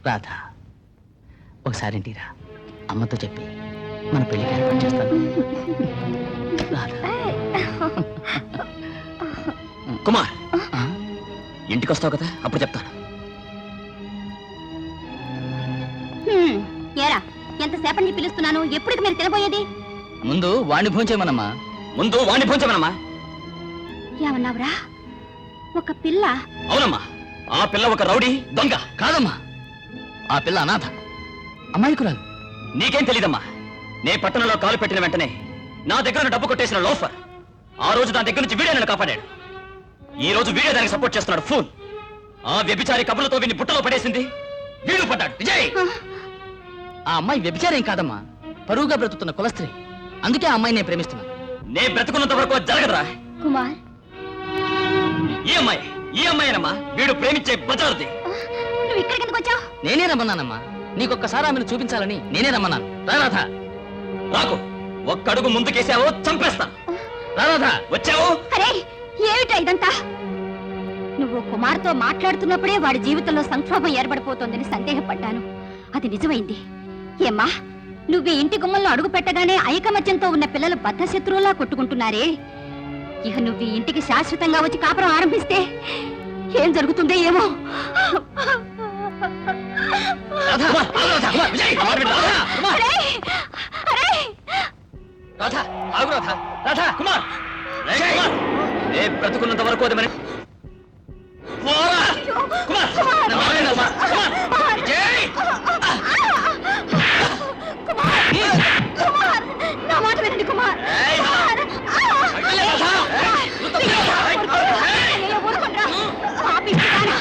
రాధా ఒకసారి ఇంటిరా, అమ్మతో చెప్పి మన పెళ్లికి ఏర్పాటు చేస్తాను. రాధా. కుమార్ ఆ? ఇంటికి వస్తావు కదా, అప్పుడు చెప్తాను. ఏరా ఎంతసేపటి నుంచి పిలుస్తున్నాను, ఎప్పుడు మీరు తినబోయేది? ముందు వాణ్ణి భోంచేయమనమ్మా. ముందు వాణ్ణి భోంచమనమ్మా. ఏమన్నావురా? ఒక పిల్ల? అవునమ్మా, ఆ పిల్ల ఒక రౌడీ దొంగ. కాదమ్మా, ఆ పిల్ల అనాథ, అమాయకురాలు. నీకేం తెలీదమ్మా. నే పట్టణంలో కాలు పెట్టిన వెంటనే నా దగ్గర డబ్బు కొట్టేసిన లోఫర్ ఆ రోజు దాని దగ్గర నుంచి వీడే నన్ను కాపాడాడు. ఈ రోజు వీడే దానికి సపోర్ట్ చేస్తున్నాడు. ఫోన్ ఆ వ్యభిచారి కబులతో వీడిని బుట్టలో పడేసింది, వీడు పడ్డాడు. విజయ్, ఆ అమ్మాయి వ్యభిచారేం కాదమ్మా, పరువుగా బ్రతుకుతున్న కులస్త్రీ. అందుకే ఆ అమ్మాయిని నేను ప్రేమిస్తున్నాను. నే బ్రతుకున్నంత వరకు అది జరగదురా. కుమార్, ఈ అమ్మాయినమ్మా వీడు ప్రేమించే బజారుది. నువ్వు ఇక్కడికి ఎందుకు వచ్చావు? నేనే రమ్మన్నానమ్మా, నీకొక్కసారి ఆమెను చూపించాలని నేనే రమ్మన్నాను. రాధా. రాకు, ఒక్కడుగు ముందుకేసావో చంపేస్తా. రాధా. వచ్చావు. అరే ఏమిటా ఇదంతా? నువ్వు కుమార్తో మాట్లాడుతున్నప్పుడే వాడి జీవితంలో సంక్షోభం ఏర్పడిపోతోందని సందేహపడ్డాను. అది నిజమైంది. ఏమ్మా, నువ్వు ఇంటి గుమ్మంలో అడుగు పెట్టగానే ఐకమత్యంతో ఉన్న పిల్లలు బద్ధశత్రువులా కొట్టుకుంటున్నారే. ఇక నువ్వు ఈ ఇంటికి శాశ్వతంగా వచ్చి కాపురం ఆరంభిస్తే ఏం జరుగుతుందో ఏమో. అరే, అరే, రాధా, ఆగు రాధా. రాధా, కుమార్, నే బ్రతుకున్నంత వరకు అది మరి పోరా. కుమార్, నా మాట వినమ్మా. కుమార్, విజయ్. కుమార్, నా మాట వినండి కుమార్. ఏయ్, కుమార్, అడ్డులే రాధా. అయ్యో, ఊరుకోండ్రా. పాపిష్టిదానా.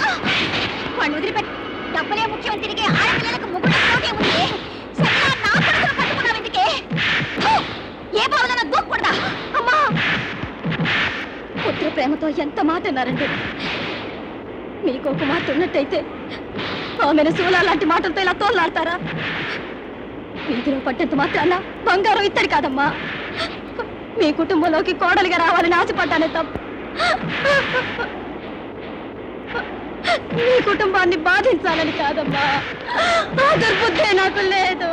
వాణ్ణి వదిలిపెట్టు. డబ్బులే ముఖ్యం తిరిగి ఆడపిల్లలకు ముగ్గురు ఉంది. సరిగా నా కొడుకును పట్టుకున్నావు ఎందుకే? ఏ భావన దూకూడదా? అమ్మా, పుత్ర ప్రేమతో ఎంత మాట అన్నారండి. మీకు ఒక మాట ఉన్నట్టయితే ఆమెను శూలా లాంటి మాటలతో ఇలా తోలాడతారా? వీధిలో పట్టేంత మాత్రాన బంగారం ఇత్తడి కాదమ్మా. మీ కుటుంబంలోకి కోడలిగా రావాలని ఆశపడ్డానే తప్ప మీ కుటుంబాన్ని బాధించాలని కాదమ్మా. ఆ దుర్బుద్ధే నాకు లేదు.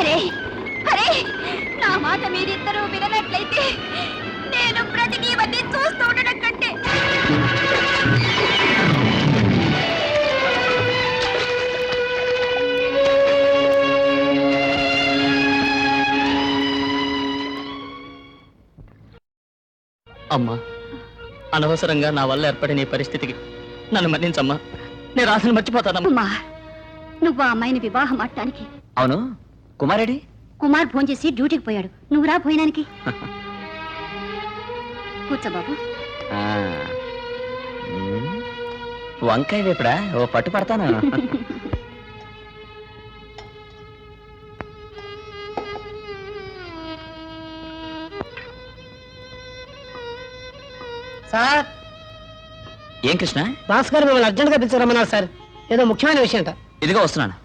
అరే, అరే, నా మాట మీరిద్దరూ విననట్లయితే నేను బ్రతికి ఇవన్నీ చూస్తూ ఉండడం కంటే అమ్మా, అనవసరంగా నా వల్ల ఏర్పడిన ఈ పరిస్థితికి నన్ను మన్నించమ్మా. నేను రాధని మర్చిపోతానమ్మా. కుమార్, నువ్వు ఆ అమ్మాయిని వివాహం ఆడటానికి. అవును, కుమారేడి? కుమార్ ఫోన్ చేసి డ్యూటీకి పోయాడు. నువ్వు రా భోజనానికి. కూర్చో బాబు. వంకాయ వేపుడా ఓ పట్టు పడతాను. సార్ ఏం కృష్ణ? భాస్కర్ మిమ్మల్ని అర్జెంట్ గా పిలిచారమ్మన్నారు సార్, ఏదో ముఖ్యమైన విషయం అంట. ఇదిగో వస్తున్నాను.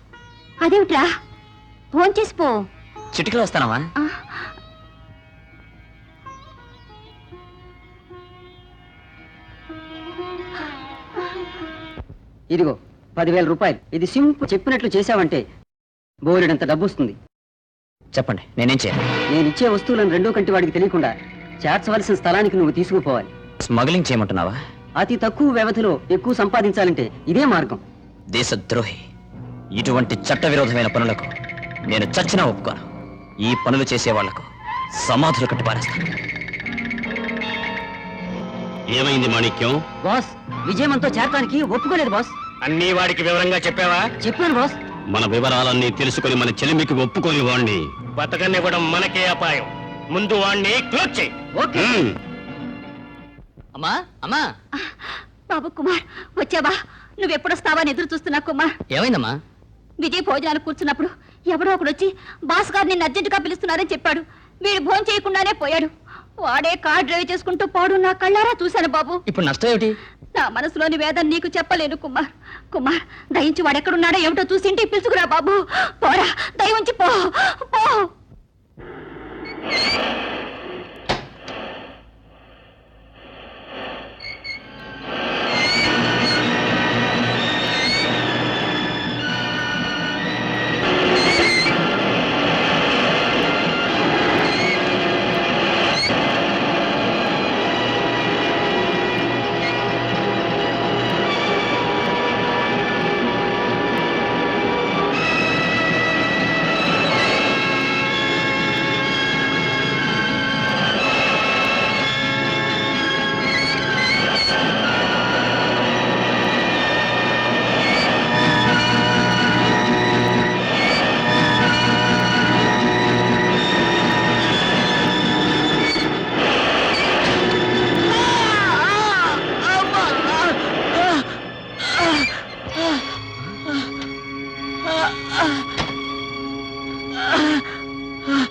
అదేమిట్రా ఫోన్ చేసిపో. చిటికలో వస్తానమ్మా. ఇదిగో 10,000 రూపాయలు. ఇది సింపుల్ చెప్పినట్లు చేశావంటే బోలెడంత డబ్బు వస్తుంది. చెప్పండి, నేనేం చేయాలి? నేను ఇచ్చే వస్తువులను రెండో కంటి వాడికి తెలియకుండా చేర్చవలసిన స్థలానికి నువ్వు తీసుకుపోవాలి. స్మగ్లింగ్ చేయమంటున్నావా? అతి తక్కువ వ్యవధిలో ఎక్కువ సంపాదించాలంటే ఇదే మార్గం. దేశద్రోహి, ఇటువంటి చట్టవిరోధమైన పనులకు నేను చచ్చినా ఒప్పుకోను. ఈ పనులు చేసే వాళ్లకు సమాధులు కట్టి పారేస్తాను. ఏమైంది మాణిక్యం? బాస్, విజయమంతో చేరటానికి ఒప్పుకోలేదు బాస్. అన్ని వాడికి వివరంగా చెప్పావా? చెప్పాను బాస్. మన వివరాలన్నీ తెలుసుకొని మన చెలిమికి ఒప్పుకొని వాణ్ణి బతకనివ్వడం మనకే అపాయం. ముందు వాణ్ణి క్లోజ్ చేయి. ఓకే. అమ్మా అమ్మా, బాబు కుమార్ వచ్చావా? నువ్వెప్పుడొస్తావా అని ఎదురు చూస్తున్నా కుమార్. ఏమైందమ్మా? విజయ్ భోజనాలు కూర్చున్నప్పుడు ఎవడో ఒకడు వచ్చి బాస్ గారు నిన్ను అర్జెంటుగా పిలుస్తున్నారని చెప్పాడు. వీడు భోజనం చేయకుండానే పోయాడు. వాడే కార్ డ్రైవ్ చేసుకుంటూ పోడు నా కళ్ళారా చూశాను బాబు. ఇప్పుడు నష్టం ఏమిటి? నా మనసులోని వేదన నీకు చెప్పలేను కుమార్. కుమార్, దయించి వాడెక్కడున్నాడో ఏమిటో చూసి ఇంటికి పిలుచుకురా బాబు. పోరా, దయించి పో పో.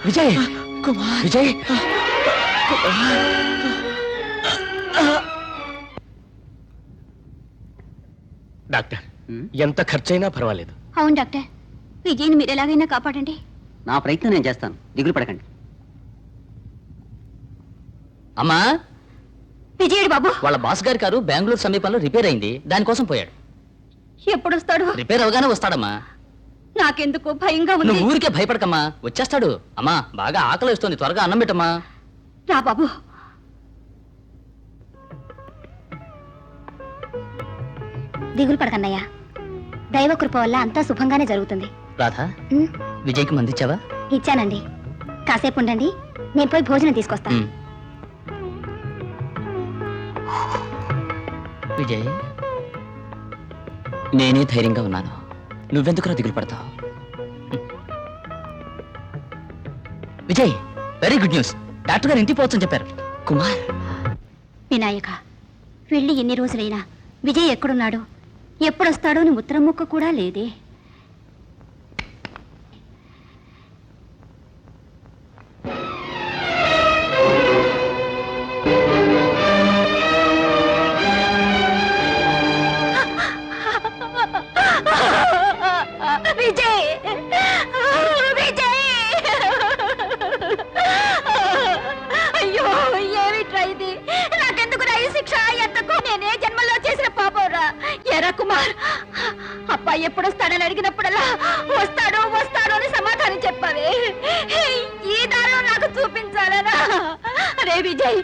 విజయ్, విజయ్, డాక్టర్, ఎంత ఖర్చైనా పర్వాలేదు. అవును డాక్టర్, విజయ్ని మీరు ఎలాగైనా కాపాడండి. నా ప్రయత్నం నేను చేస్తాను, దిగులు పడకండి. అమ్మా, విజయుడు బాబు వాళ్ళ బాస్ గారి కారు బెంగళూరు సమీపంలో రిపేర్ అయింది, దానికోసం పోయాడు. ఎప్పుడొస్తాడు? రిపేర్ అవగానే వస్తాడమ్మా. నాకెందుకు భయంగా ఉంది. నువ్వు ఊరికే భయపడకమ్మా, వచ్చేస్తాడు. అమ్మా, బాగా ఆకలి వేస్తుంది, త్వరగా అన్నం పెట్టమ్మా. రా బాబు. దిగులు పడకన్నయ్యా, దైవ కృప వల్ల అంతా శుభంగానే జరుగుతుంది. రాధా, ఉమ్, విజయ్కి మందిచ్చావా? ఇచ్చానండి. కాసేపు ఉండండి, నేను పోయి భోజనం తీసుకొస్తా. ఉమ్. విజయ్, నేనే ధైర్యంగా ఉన్నాను, నువ్వెందుకురా దిగులు పడతావు? Vijay, very good news. Doctor గారు ఇంటికి పోవచ్చని చెప్పారు. కుమార్, వినాయక, వెళ్ళి ఎన్ని రోజులైనా విజయ్ ఎక్కడున్నాడు, ఎప్పుడొస్తాడో అని ఉత్తరం ముక్క కూడా లేదే. విజయ్, విజయ్! అయ్యో, ఏమిట్రా ఇది? నాకెందుకు ఈ శిక్ష? ఎంతకు నేనే జన్మలో చేసిన పాపంరా. ఎరా కుమార్, అబ్బాయి ఎప్పుడొస్తాడని అడిగినప్పుడల్లా వస్తాడు వస్తాడు అని సమాధానం చెప్పావే. ఈ దారిలో నాకు చూపించాలనా? అరే విజయ్,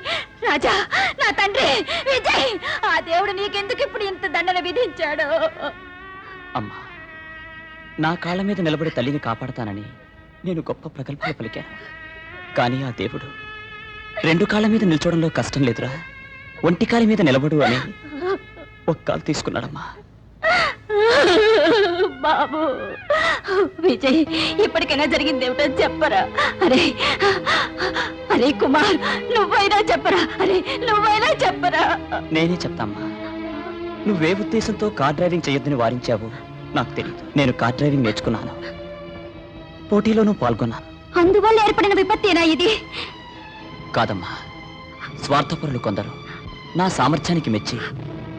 రాజా, నా తండ్రి విజయ్, ఆ దేవుడు నీకెందుకు ఇప్పుడు ఇంత దండన విధించాడు? అమ్మా, నా కాళ్ళ మీద నిలబడి తల్లిని కాపాడతానని నేను గొప్ప ప్రగల్భాలు పలికాను. కానీ ఆ దేవుడు రెండు కాళ్ళ మీద నిల్చోవడంలో కష్టం లేదురా, ఒంటి కాలి మీద నిలబడు అని ఒక కాలు తీసుకున్నాడమ్మా. బాబు, విజయ్, ఇప్పటికైనా జరిగింది ఏమిటో చెప్పరా? అరే అరే కుమార్, నువ్వైనా చెప్పరా, అరే నువ్వైనా చెప్పరా. నేనే చెప్తామ్మా. నువ్వే ఉద్దేశంతో కార్ డ్రైవింగ్ చేయొద్దని వారించావు నాకు తెలియదు. నేను కార్ డ్రైవింగ్ నేర్చుకున్నాను, పోటీలోనూ పాల్గొన్నాను. అందువల్ల ఏర్పడిన విపత్తేనా ఇది? కాదమ్మా, స్వార్థపరులు కొందరు నా సామర్థ్యానికి మెచ్చి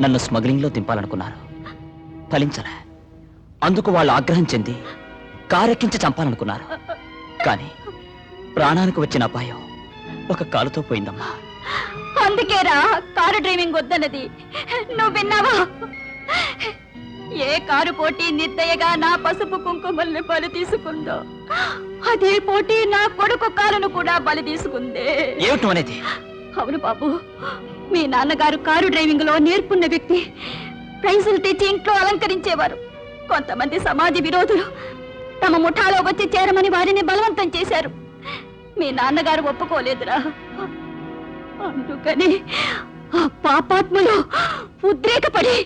నన్ను స్మగ్లింగ్లో దింపాలనుకున్నారు. ఫలించలే. అందుకు వాళ్ళు ఆగ్రహం చెంది కారెక్కించి చంపాలనుకున్నారు. కానీ ప్రాణానికి వచ్చిన అపాయం ఒక కాలుతో పోయిందమ్మా. అందుకేరా కారు డ్రైవింగ్ వద్దన్నది. నువ్వు విన్నావా? ఏ కారు పోటీ నిర్దయగా నా పసుపు కుంకుమల్ని బలి తీసుకుందో, అదే పోటీ నా కొడుకు కారును కూడా బలి తీసుకుందే. ఏమిటి అనేది? అవును బాబు, మీ నాన్నగారు కారు డ్రైవింగ్ లో నేర్పున్న వ్యక్తి. ప్రైజులు తెచ్చి ఇంట్లో అలంకరించేవారు. కొంతమంది సమాజ విరోధులు తమ ముఠాలో వచ్చి చేరమని వారిని బలవంతం చేశారు. మీ నాన్నగారు ఒప్పుకోలేదురా. అందుకని ఆ పాపాత్ములు ఉద్రేకపడి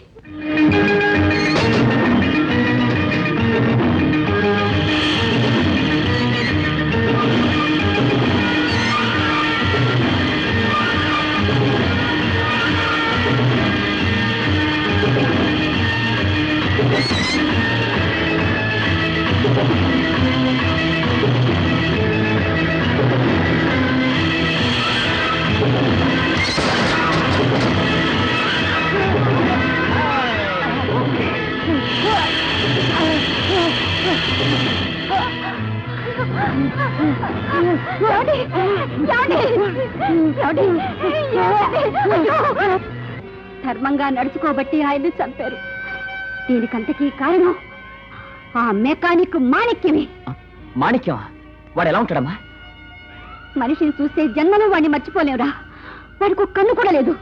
ధర్మంగా నడుచుకోబట్టి ఆయన్ని చంపారు. దీనికంతకీ కారణం ఆ మెకానిక్ మాణిక్యమే. మాణిక్యమా? వాడు ఎలా ఉంటాడమ్మా? మనిషిని చూస్తే జన్మలో వాడిని మర్చిపోలేవురా. వాడికి ఒక కన్ను కూడా లేదు.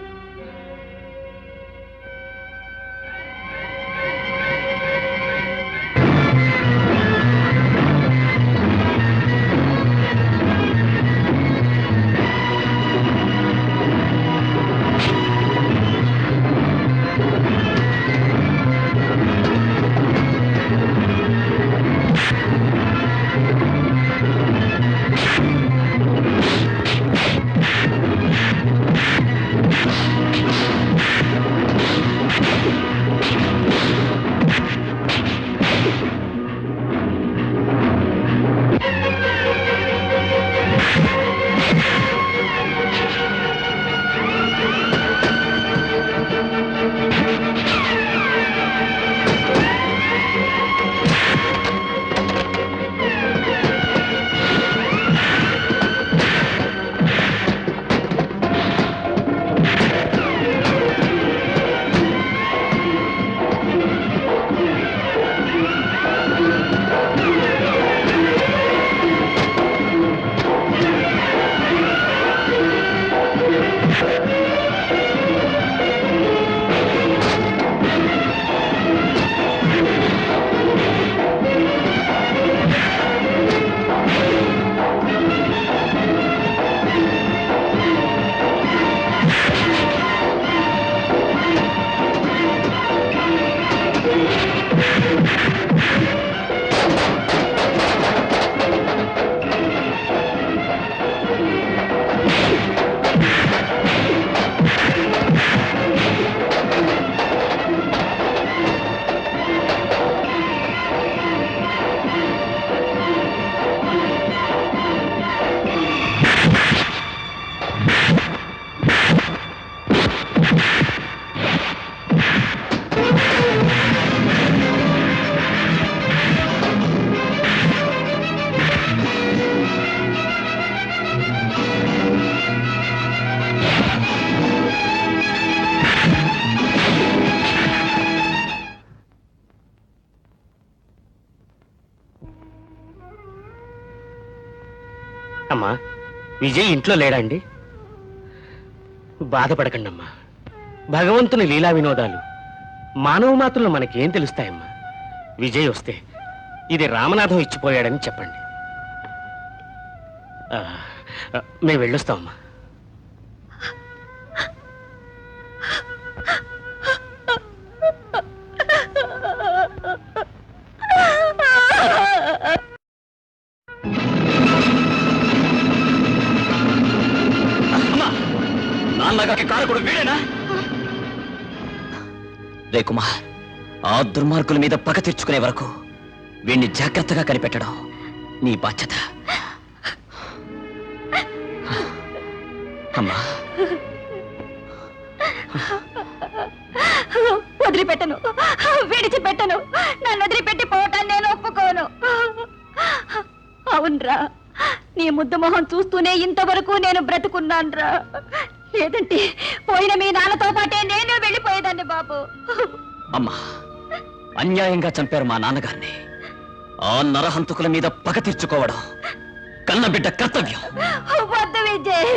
అమ్మా, విజయ్ ఇంట్లో లేడండి? బాధపడకండి అమ్మా. భగవంతుని లీలా వినోదాలు మానవ మాత్రులు మనకేం తెలుస్తాయమ్మా. విజయ్ వస్తే ఇది రామనాథం ఇచ్చిపోయాడని చెప్పండి. మేము వెళ్ళొస్తామమ్మా. నగకి కారకుడు వీడేనా? రే కుమార్, ఆ దుర్మార్గుల మీద పగ తీర్చుకునే వరకు వీణ్ణి జాగ్రత్తగా కనిపెట్టడం నీ బాధ్యత. అమ్మా, వదిలిపెట్టను, విడిచిపెట్టను. నన్ను వదిలిపెట్టి పోవటాన్ని నేను ఒప్పుకోను. అవునరా, నీ ముద్దు మొహం చూస్తూనే ఇంతవరకు నేను బ్రతుకున్నాన్రా. లేదంటే పోయిన మీ నాన్నతో పాటే నేను వెళ్ళిపోయేదాన్ని బాబు. అమ్మా, అన్యాయంగా చంపారు మా నాన్నగారిని. ఆ నరహంతకుల మీద పగ తీర్చుకోవడం కన్నబిడ్డ కర్తవ్యం. వద్దు విజయ్.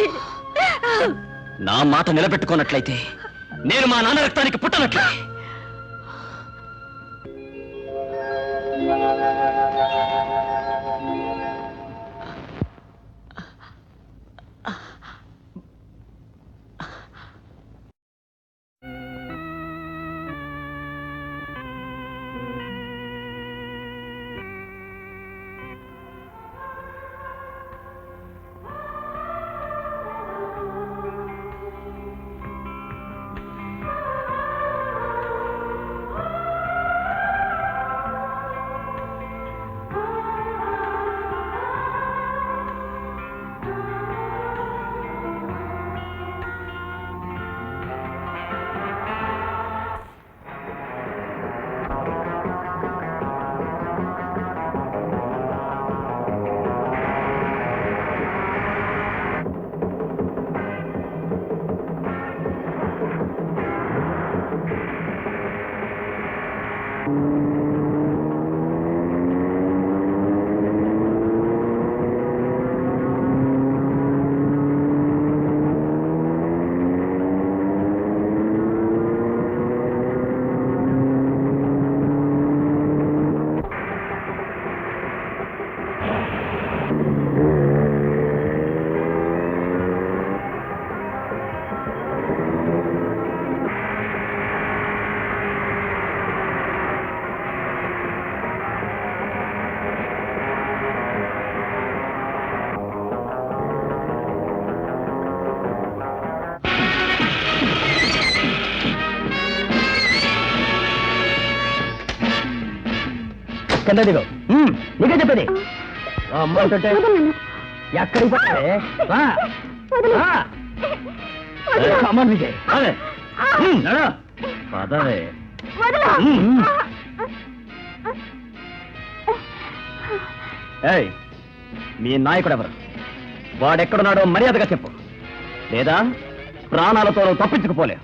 నా మాట నిలబెట్టుకున్నట్లయితే నేను మా నాన్న రక్తానికి పుట్టనట్లే. కింద దిగో. నీకే చెప్పేది. అమ్మంటుంటే ఎక్కడికి పోతావే? అమ్మని విజయ్ పదవే. ఏయ్, మీ నాయకుడు ఎవరు? వాడెక్కడున్నాడో మర్యాదగా చెప్పు, లేదా ప్రాణాలతో తప్పించుకుపోలే.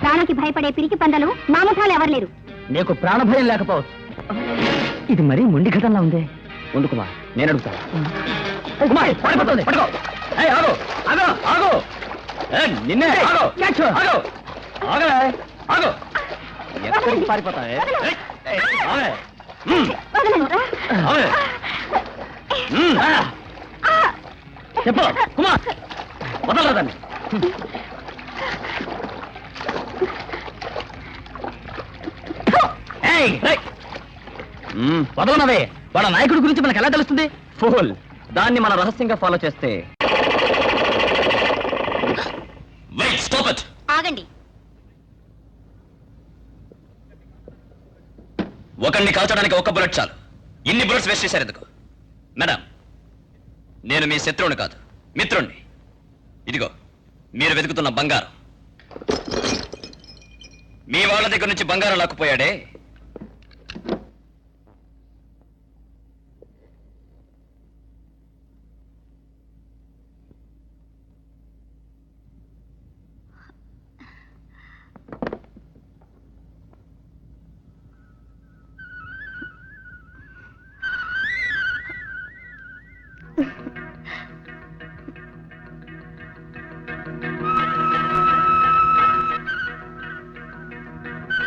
ప్రాణానికి భయపడే పిరికి పందలు మా ముఠాలు ఎవరు లేరు. నీకు ప్రాణభయం లేకపోవచ్చు. ఇది మరీ మొండి ఘటనలా ఉంది. ఉండు కుమార్, నేను అడుగుతాను. నిన్నే ఎక్కడికి పారిపోతావే? చెప్పు కుమార్, వదలరాదాన్ని. వదలనవే. వాళ్ళ నాయకుడి గురించి మనకు ఎలా తెలుస్తుంది? ఫూల్, దాన్ని మన రహస్యంగా ఫాలో చేస్తే. ఆగండి. ఒకరిని కాల్చడానికి ఒక బుల్లెట్ చాలు. ఇన్ని బుల్లెట్స్ వేస్ట్ చేశారు ఎందుకు? మేడం, నేను మీ శత్రువుని కాదు, మిత్రుణ్ణి. ఇదిగో మీరు వెతుకుతున్న బంగారం. మీ వాళ్ళ దగ్గర నుంచి బంగారం లాక్కుపోయాడే,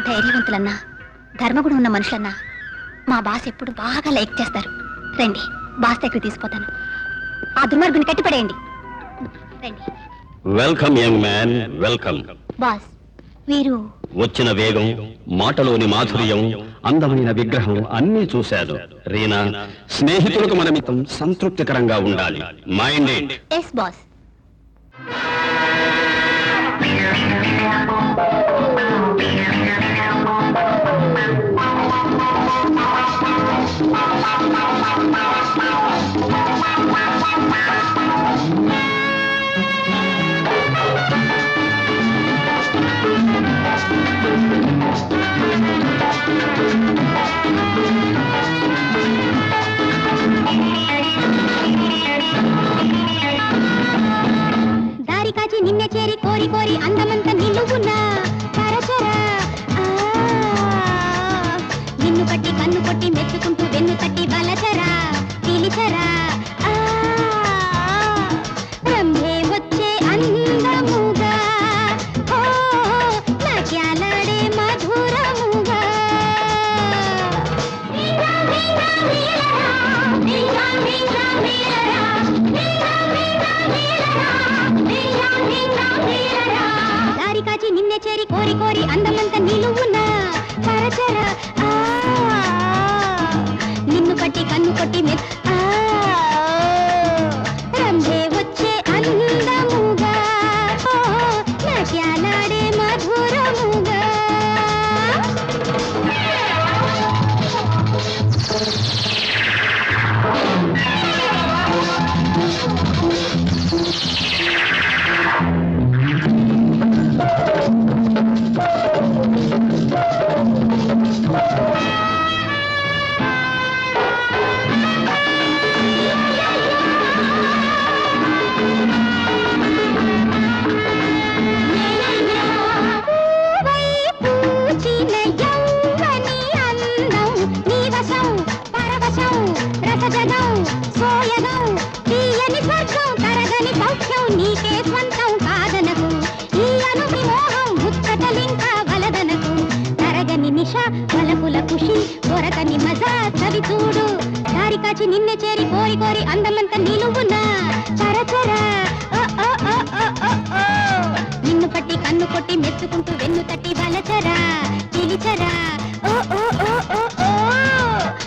ధైర్యవంతులన్నా, ధర్మగుణం ఉన్న మనుషులన్నా మా బాస్ ఎప్పుడు బాగా లైక్ చేస్తారు. రండి, బాస్ దగ్గర తీసుకుపోతాను. ఆ దుర్మార్గుని కట్టిపడేయండి. రండి. Welcome young man, welcome. Boss, వీరు వచ్చిన వేగం, మాటలోని మాధుర్యం, అందమైన విగ్రహం అన్నీ చూశాను. రీనా, స్నేహితులకు మన మితం సంతృప్తికరంగా ఉండాలి. Mind it. Yes boss. దారి కాచి నిన్నే చేరి కోరి కోరి అందమంత నిలువునా పరచరా నిన్ను కట్టి కన్ను కొట్టి మెచ్చుకుంటూ వెన్ను తట్టి బలచరా పిలిచరా బ్రహ్మే వచ్చే అందముగా ఓ నాట్యాలాడే మధురముగా దారి కాచి నిన్నే చేరి కోరి కోరి అందమంత నిలువునా పరచరా నిన్ను కట్టి కన్ను కొట్టి రంభే వచ్చే అందముగా ఓ నాట్యాలాడే మధురముగా చూడు దారి కాచి నిన్నే చేరి కోరి కోరి అందమంత నిలువునా పరచరా నిన్ను పట్టి కన్ను కొట్టి మెచ్చుకుంటూ వెన్ను తట్టి బలచరా పిలిచరా ఓ ఓ ఓ ఓ ఓ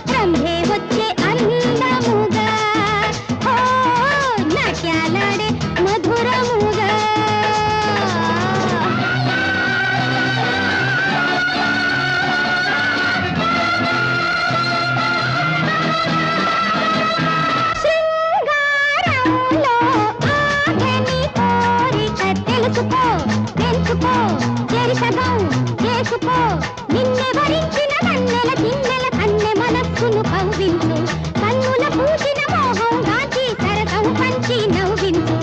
బ్రహ్మే వచ్చే అందముగా ఓ నాట్యాలాడే మధురముగా నిన్నే భరించిన కన్నెల చిన్నెల కన్నె మనస్సును కవ్వించు కన్నుల పూసిన మోహం గాచి సరసం పంచి నవ్వించు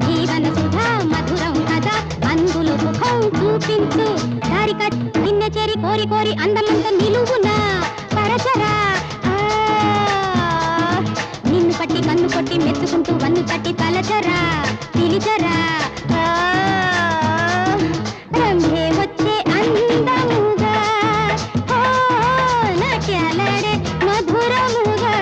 జీవన సుధా మధురం కదా అందులో సుఖం చూపించు దారిక నిన్నే చేరి కోరి కోరి అందమంత నిలువునా పరచరా నిన్ను పట్టి కన్ను కొట్టి మెచ్చుకుంటూ వన్ను తట్టి తలచరా పిలిచరా రంభే వచ్చే అందముగా ఓ నాట్యాలాడే మధురముగా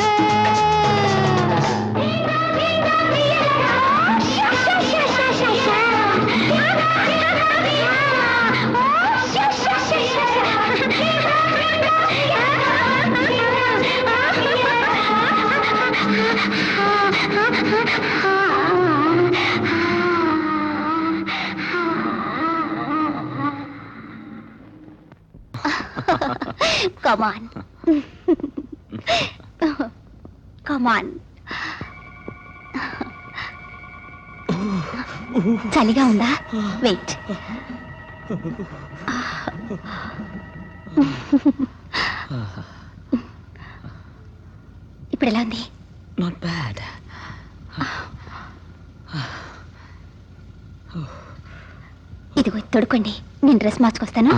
Come on. Come on. చలిగా ఉందా వెయిట్ ఇప్పుడు ఎలా ఉంది నాట్ బ్యాడ్. ఇదిగో తొడుకోండి నేను డ్రెస్ మార్చుకొస్తాను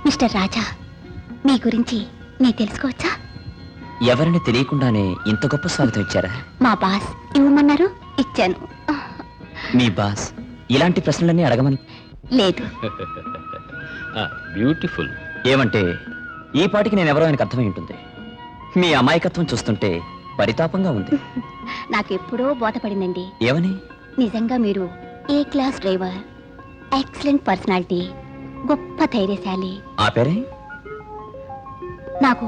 మిస్టర్ రాజా మీ గురించి నేను తెలుసుకోవచ్చా? ఎవరిని తెలియకుండానే ఇంత గొప్ప స్వాగతం ఇచ్చారా? మా బాస్ ఇవ్వమన్నారు ఇచ్చాను. మీ బాస్ ఇలాంటి ప్రశ్నలన్నీ అడగమని లేదు. బ్యూటిఫుల్. ఏమంటే ఈ పాటికి నేను ఎవరో ఆయనకు అర్థమై ఉంటుంది. మీ అమాయకత్వం చూస్తుంటే పరితాపంగా ఉంది. నాకు ఎప్పుడో బోధపడిందండి. ఏమని? నిజంగా మీరు ఏ క్లాస్ డ్రైవర్, ఎక్సలెంట్ పర్సనాలిటీ, గొప్ప ధైర్యశాలి. ఆ పేరే? నాకు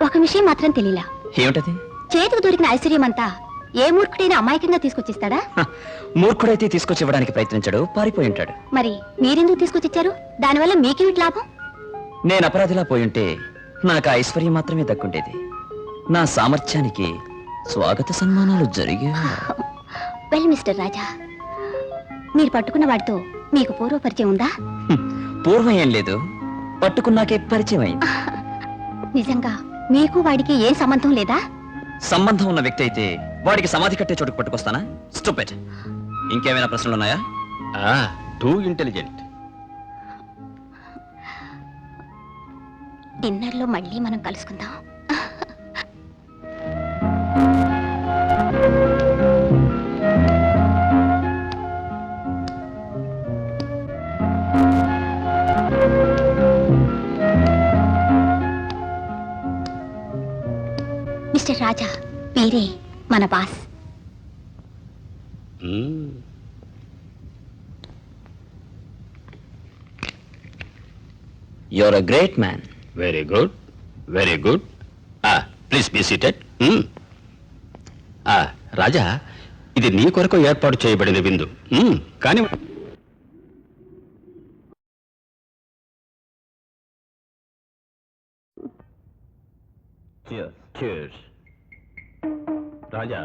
ఒక విషయం మాత్రం తెలియలా. ఏమిటది? చేతికి దొరికిన ఐశ్వర్యం అంతా ఏ మూర్ఖుడైనా అమాయకంగా తీసుకొచ్చిస్తాడా? మూర్ఖుడైతే తీసుకొచ్చి ఇవ్వడానికి ప్రయత్నించాడు, పారిపోయి ఉంటాడు. మరి మీరెందుకు తీసుకొచ్చిచ్చారు? దానివల్ల మీకేమిటి లాభం? నేను అపరాధిలా పోయుంటే నాకు ఆ ఐశ్వర్యం మాత్రమే దక్కుండేది. నా సామర్థ్యానికి స్వాగత సన్మానాలు జరిగా. వెల్ మిస్టర్ రాజా, మీరు పట్టుకున్న వాడితో మీకు పూర్వ పరిచయం ఉందా? పూర్వం ఏం లేదు, పట్టుకున్నాకే పరిచయం అయింది. నిజంగా మీకు వాడికి ఏ సంబంధం లేదా? సంబంధం ఉన్న వ్యక్తి అయితే వాడికి సమాధి కట్టే చోటుకు పట్టుకొస్తానా? స్టూపిడ్. ఇంకేమైనా ప్రశ్నలు ఉన్నాయా? Too intelligent. డిన్నర్లో మళ్ళీ మనం కలుసుకుందాం. మిస్టర్ రాజా, వీరే మన boss. You're a great man. Very good, very good. Please be seated. Raja, ఇది నీ కొరకు ఏర్పాటు చేయబడిన విందు. కానీ Cheers. రాజా,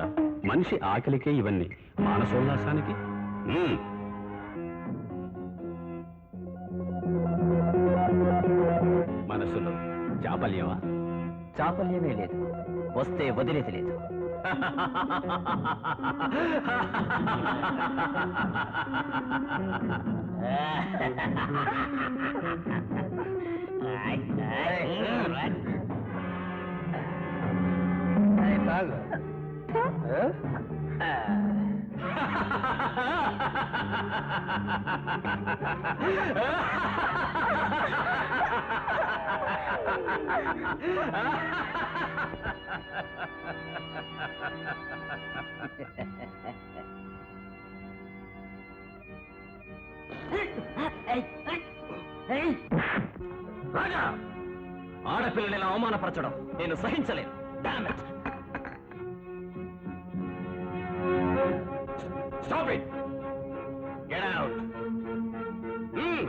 మనిషి ఆకలికే ఇవన్నీ, మానసోల్లాసానికి. మనసులో చాపల్యమా? చాపల్యమే లేదు, వస్తే వదిలేది లేదు. రాజా, ఆడపిల్లని ఇలా అవమానపరచడం నేను సహించలేను. Damn it. Stop it. Get out.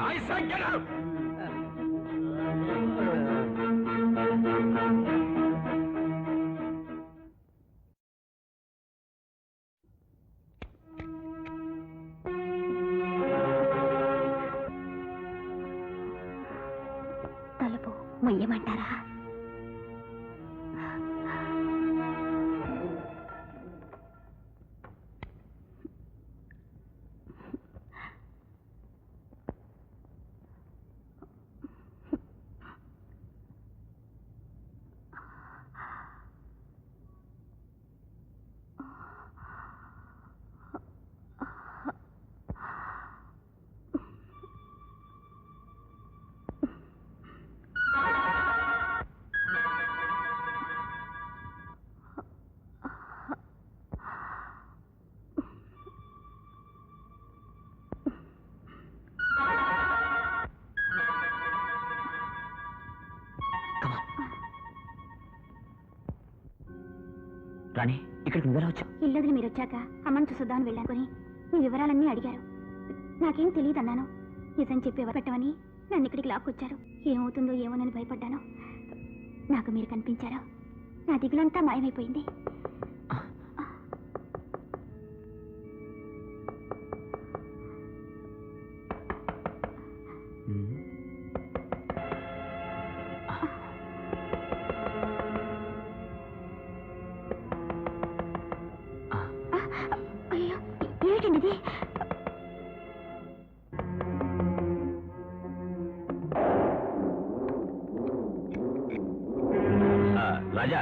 I said get out. తలుపు మొయ్యమంటారా? రాణి, ఇక్కడికి నువ్వెలా వచ్చావు? ఇల్లొదిలి మీరు వచ్చాక అమ్మని చూసొద్దామని వెళ్ళానుకొని మీ వివరాలన్నీ అడిగారు. నాకేం తెలియదు అన్నాను. నిజం చెప్పి పెట్టమని నన్ను ఇక్కడికి లాక్కొచ్చారు. ఏమవుతుందో ఏమోనని భయపడ్డాను. నాకు మీరు కనిపించారు. నా దిగులంతా మాయమైపోయింది. అయ్యో, ఏంటండి ఇది? రాజా,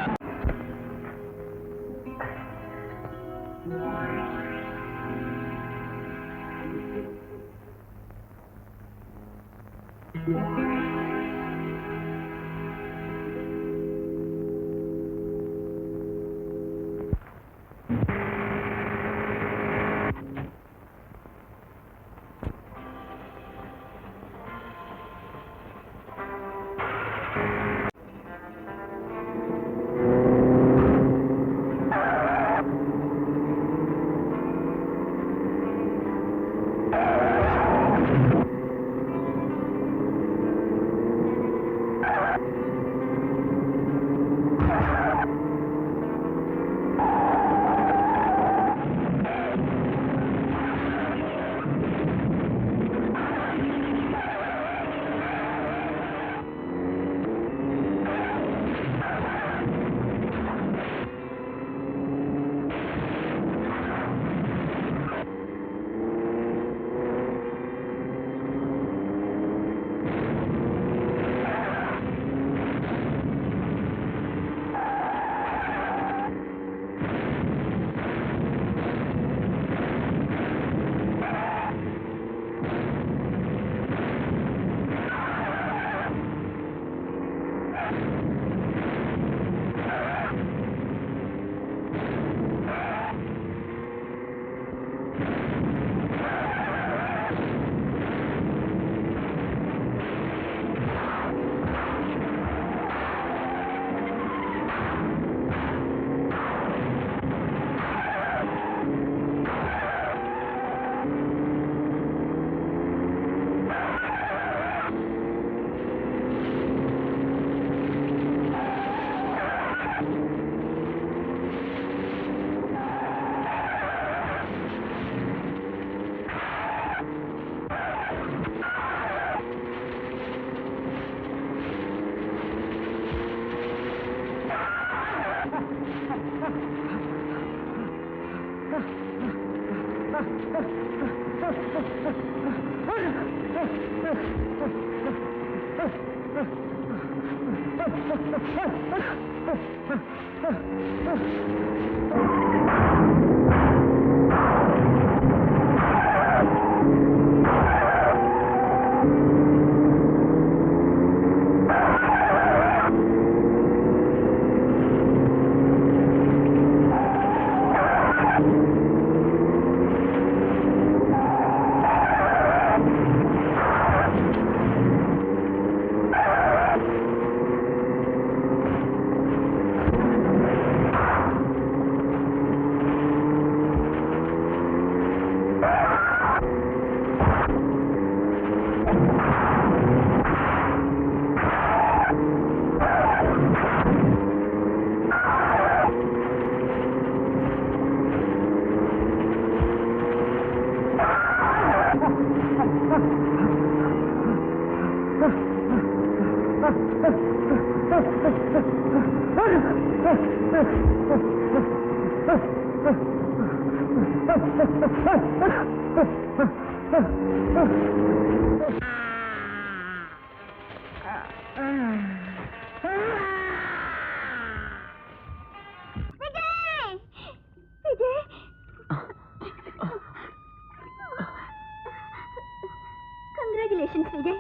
కంగ్రాచులేషన్స్ విజయ్,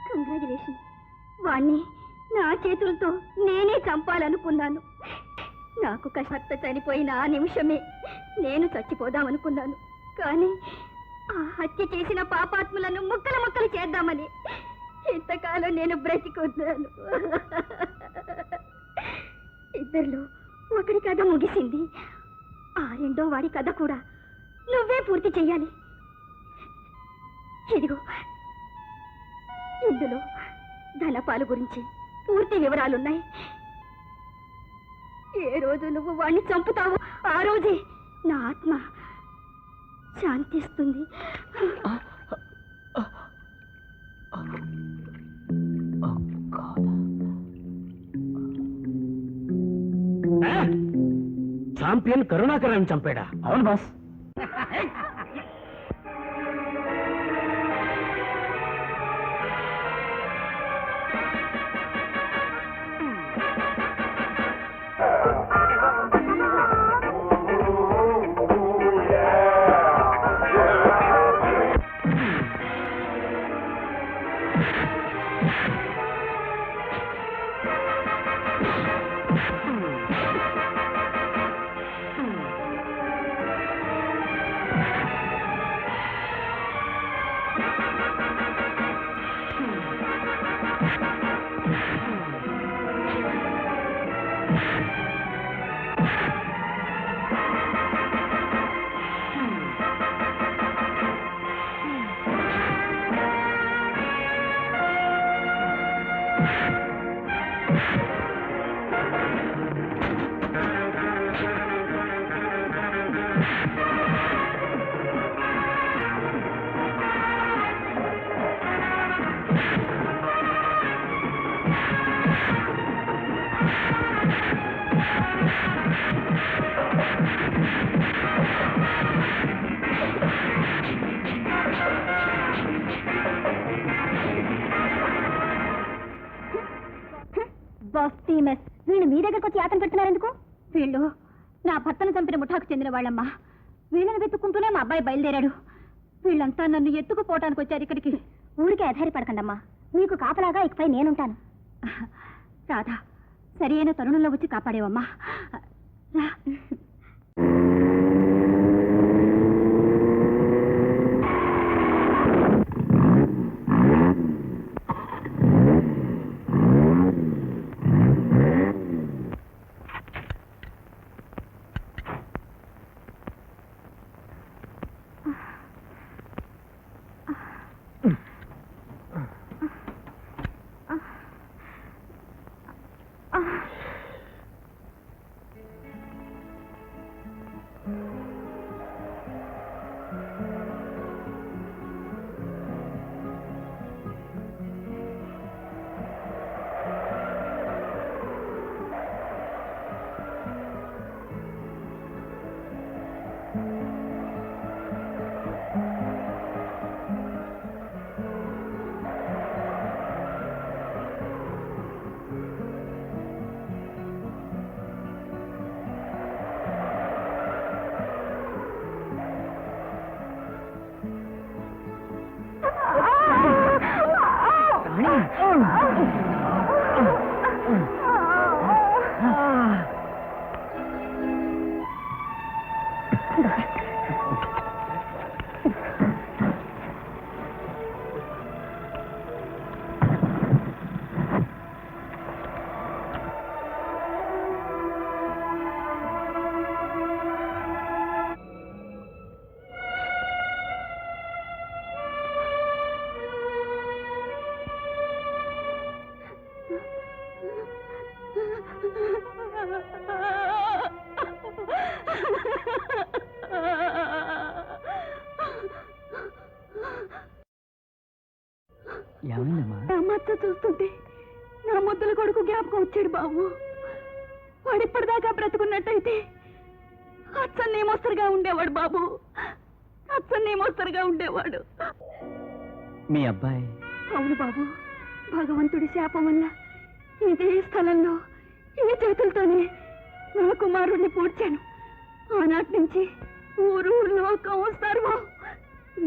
కంగ్రాచులేషన్స్. వాణ్ణి నా చేతులతో నేనే చంపాలనుకున్నాను. నాకు భర్త చనిపోయిన ఆ నిమిషమే నేను చచ్చిపోదామనుకున్నాను. కానీ ఆ హత్య చేసిన పాపాత్ములను ముక్కలు ముక్కలు చేద్దామని ఇంతకాలం నేను బ్రతికొద్దాను. ఇద్దరిలో ఒకడి కథ ముగిసింది. ఆ రెండో వాడి కథ కూడా నువ్వే పూర్తి చెయ్యాలి. ఇదిగో ఇందులో ధనపాలు గురించి పూర్తి వివరాలున్నాయి. ఏ రోజు నువ్వు వాణ్ణి చంపుతావో ఆ రోజే నా ఆత్మ శాంతిస్తుంది. ఛాంపియన్ కరుణాకరాన్ని చంపాడా? అవును బాస్. వీళ్ళు మీ దగ్గరకు వచ్చి యాతన పెడుతున్నారు ఎందుకు? వీళ్ళు నా భర్తను చంపిన ముఠాకు చెందిన వాళ్ళమ్మా. వీళ్ళని వెతుక్కుంటూనే మా అబ్బాయి బయలుదేరాడు. వీళ్ళంతా నన్ను ఎత్తుకుపోవటానికి వచ్చారు ఇక్కడికి. ఊరికే ఆధారపడకండమ్మా, మీకు కాపలాగా ఇకపై నేనుంటాను. రాధా, సరి అయిన తరుణంలో వచ్చి కాపాడేవమ్మా. రా. ఏమైందమ్మా? మచ్చ చూస్తుంటే నా ముద్దుల కొడుకు జ్ఞాపకం వచ్చాడు బాబు. వాడు ఇప్పటిదాకా బ్రతుకున్నట్టయితే అచ్చన్నే మోస్తరుగా ఉండేవాడు బాబు, అచ్చన్నే మోస్తరుగా ఉండేవాడు. మీ అబ్బాయి? అవును బాబు, భగవంతుడి శాపం వల్ల ఇదే స్థలంలో ఈ చేతులతోనే నా కుమారుణ్ణి పూడ్చాను. ఆనాటి నుంచి ఊరు లోకం సర్వం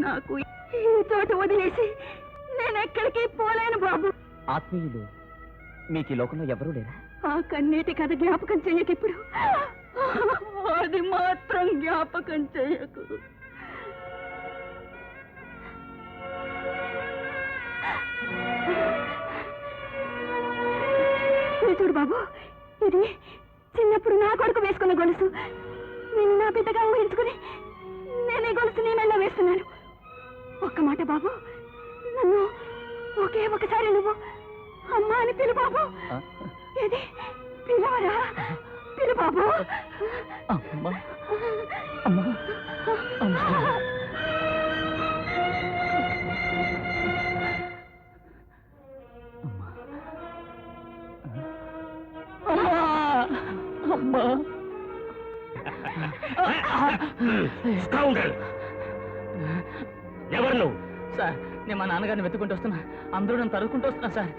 నాకు ఈ చోట వదిలేసి నేను ఎక్కడికి పోలేను బాబు. ఆత్మీయులు మీకు ఈ లోకంలో ఎవరూ లేరా? ఆ కన్నీటి కథ జ్ఞాపకం చెయ్యకు ఇప్పుడు, అది మాత్రం జ్ఞాపకం చెయ్యకు. చూడు బాబు, ఇది చిన్నప్పుడు నా కొడుకు వేసుకున్న గొలుసు. నేను నా బిడ్డగా ఊహించుకుని నేనే గొలుసు నీ మెళ్ళ వేస్తున్నాను. ఒక్క మాట బాబు, నన్ను ఒకే ఒకసారి నువ్వు అమ్మా అని పిలు బాబు. ఏది పిలవరా? పిలు బాబు. అమ్మా అమ్మా అమ్మా. అమ్మా ఎవరు నువ్వు? సార్, నేను మా నాన్నగారిని వెతుకుంటూ వస్తున్నా. అందరూ నన్ను తరుక్కుంటూ వస్తున్నా సార్.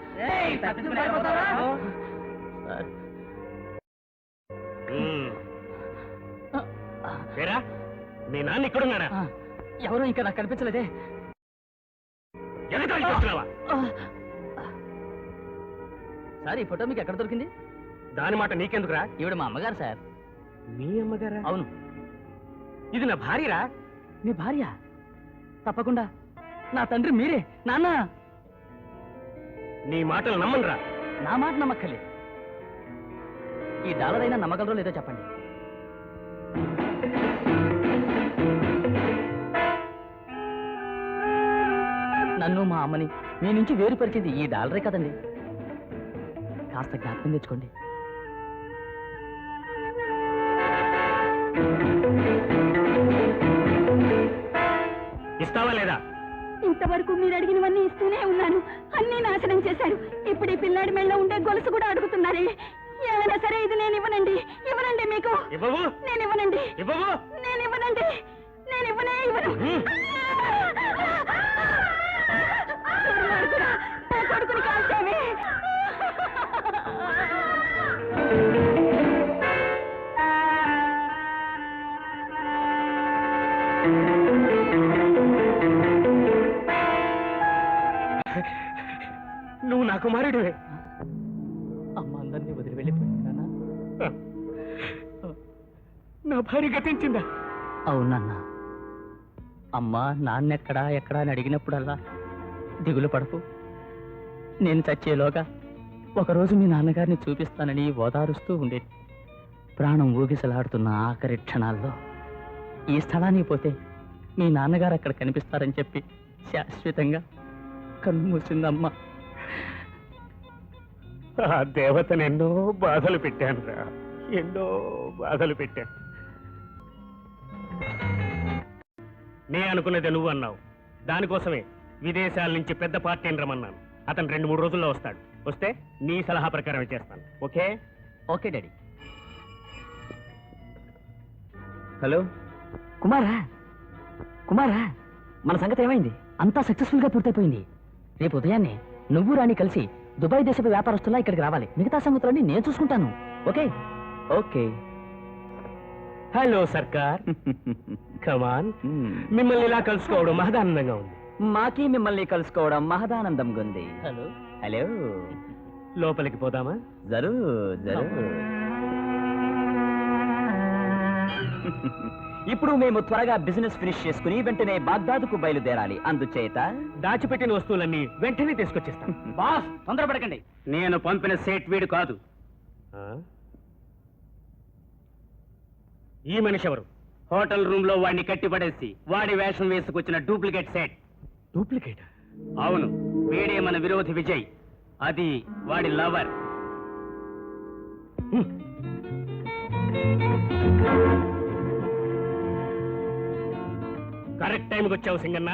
ఏరా, మీ నాన్న ఇక్కడున్నారా? ఎవరో ఇంకా నాకు కనిపించలేదే. ఎగతాళి చేస్తున్నావా? సార్, ఈ ఫోటో మీకు ఎక్కడ దొరికింది? దాని మాట నీకెందుకురా? ఈవిడ మా అమ్మగారు సార్. మీ అమ్మగారా? అవును. ఇది నా భార్యరా? మీ భార్య? తప్పకుండా నా తండ్రి మీరే. నాన్న, నీ మాటలు నమ్మనురా. నా మాట నమ్మక్కర్లేదు. ఈ డాలర్ అయినా నమ్మగలరో లేదో చెప్పండి. నన్ను మా అమ్మని మీ నుంచి వేరుపరిచింది ఈ డాలరే కదండి. కాస్త జ్ఞాపకం తెచ్చుకోండి. ఇస్తావా లేదా? ఇంతవరకు మీరు అడిగినవన్నీ ఇస్తూనే ఉన్నాను. అన్నీ నాశనం చేశారు. ఇప్పుడు ఈ పిల్లాడి మెళ్ళ ఉండే గొలుసు కూడా అడుగుతున్నారే. ఏమైనా సరే ఇది నేను ఇవ్వనండి. ఇవ్వనండి మీకు. ఇవ్వవు? నేను ఇవ్వనండి. ఇవ్వవు? నేను ఇవ్వనండి. నేను ఇవ్వనే ఇవ్వను. దుర్మార్గుడా, నా కొడుకుని కాల్చావే. నువ్వు నా కుమారుడివే. అమ్మ అందరినీ వదిలి వెళ్ళిపోయింది నాన్న. నా భార్య గతించిందా? అవునన్నా. అమ్మ నాన్నెక్కడా ఎక్కడా అని అడిగినప్పుడల్లా దిగులు పడకు, నేను చచ్చేలోగా ఒకరోజు మీ నాన్నగారిని చూపిస్తానని ఓదారుస్తూ ఉండేది. ప్రాణం ఊగిసలాడుతున్న ఆఖరి క్షణాల్లో ఈ స్థలానికి పోతే మీ నాన్నగారు అక్కడ కనిపిస్తారని చెప్పి శాశ్వతంగా కన్ను మూసిందమ్మ. ఆ దేవతను ఎన్నో బాధలు పెట్టాను రా, ఎన్నో బాధలు పెట్టాను. నే అనుకున్నది నువ్వు అన్నావు. దానికోసమే విదేశాల నుంచి పెద్ద పార్టీని రమ్మన్నాను. అతను 2-3 రోజుల్లో వస్తాడు. వస్తే నీ సలహా ప్రకారం చేస్తాను. ఓకే? Okay daddy. హలో కుమారా, కుమారా, మన సంగతి ఏమైంది? అంతా సక్సెస్ఫుల్ గా పూర్తయిపోయింది. రేపు ఉదయాన్నే నువ్వు రాణి కలిసి దుబాయ్ దేశపు వ్యాపారస్తుల్లా ఇక్కడికి రావాలి. మిగతా సంగతులన్నీ నేను చూసుకుంటాను. ఓకే? ఓకే. హలో సర్కార్, కమాన్. మిమ్మల్ని ఇలా కలుసుకోవడం మహదానందంగా ఉంది. మాకి మిమ్మల్ని కలుసుకోవడం మహదానందంగా ఉంది. హలో హలో, లోపలికి పోదామా? జరూర్ జరూర్. ఇప్పుడు మేము త్వరగా బిజినెస్ ఫినిష్ చేసుకుని వెంటనే బాగ్దాదుకు బయలుదేరాలి. అందుచేత దాచిపెట్టిన వస్తువులన్నీ వెంటనే తీసుకొచ్చేస్తాను. బాస్ తొందరపడకండి. నేను పంపిన సేట్ వీడు కాదు. ఈ మనిషి ఎవరు? హోటల్ రూమ్ లో వాడిని కట్టిపడేసి వాడి వేషం వేసుకొచ్చిన డూప్లికేట్ సేట్. డూప్లికేట్? అవును, వీడే మన విరోధి విజయ్. అది వాడి లవర్. కరెక్ట్ టైంకి వచ్చావు సింగన్న.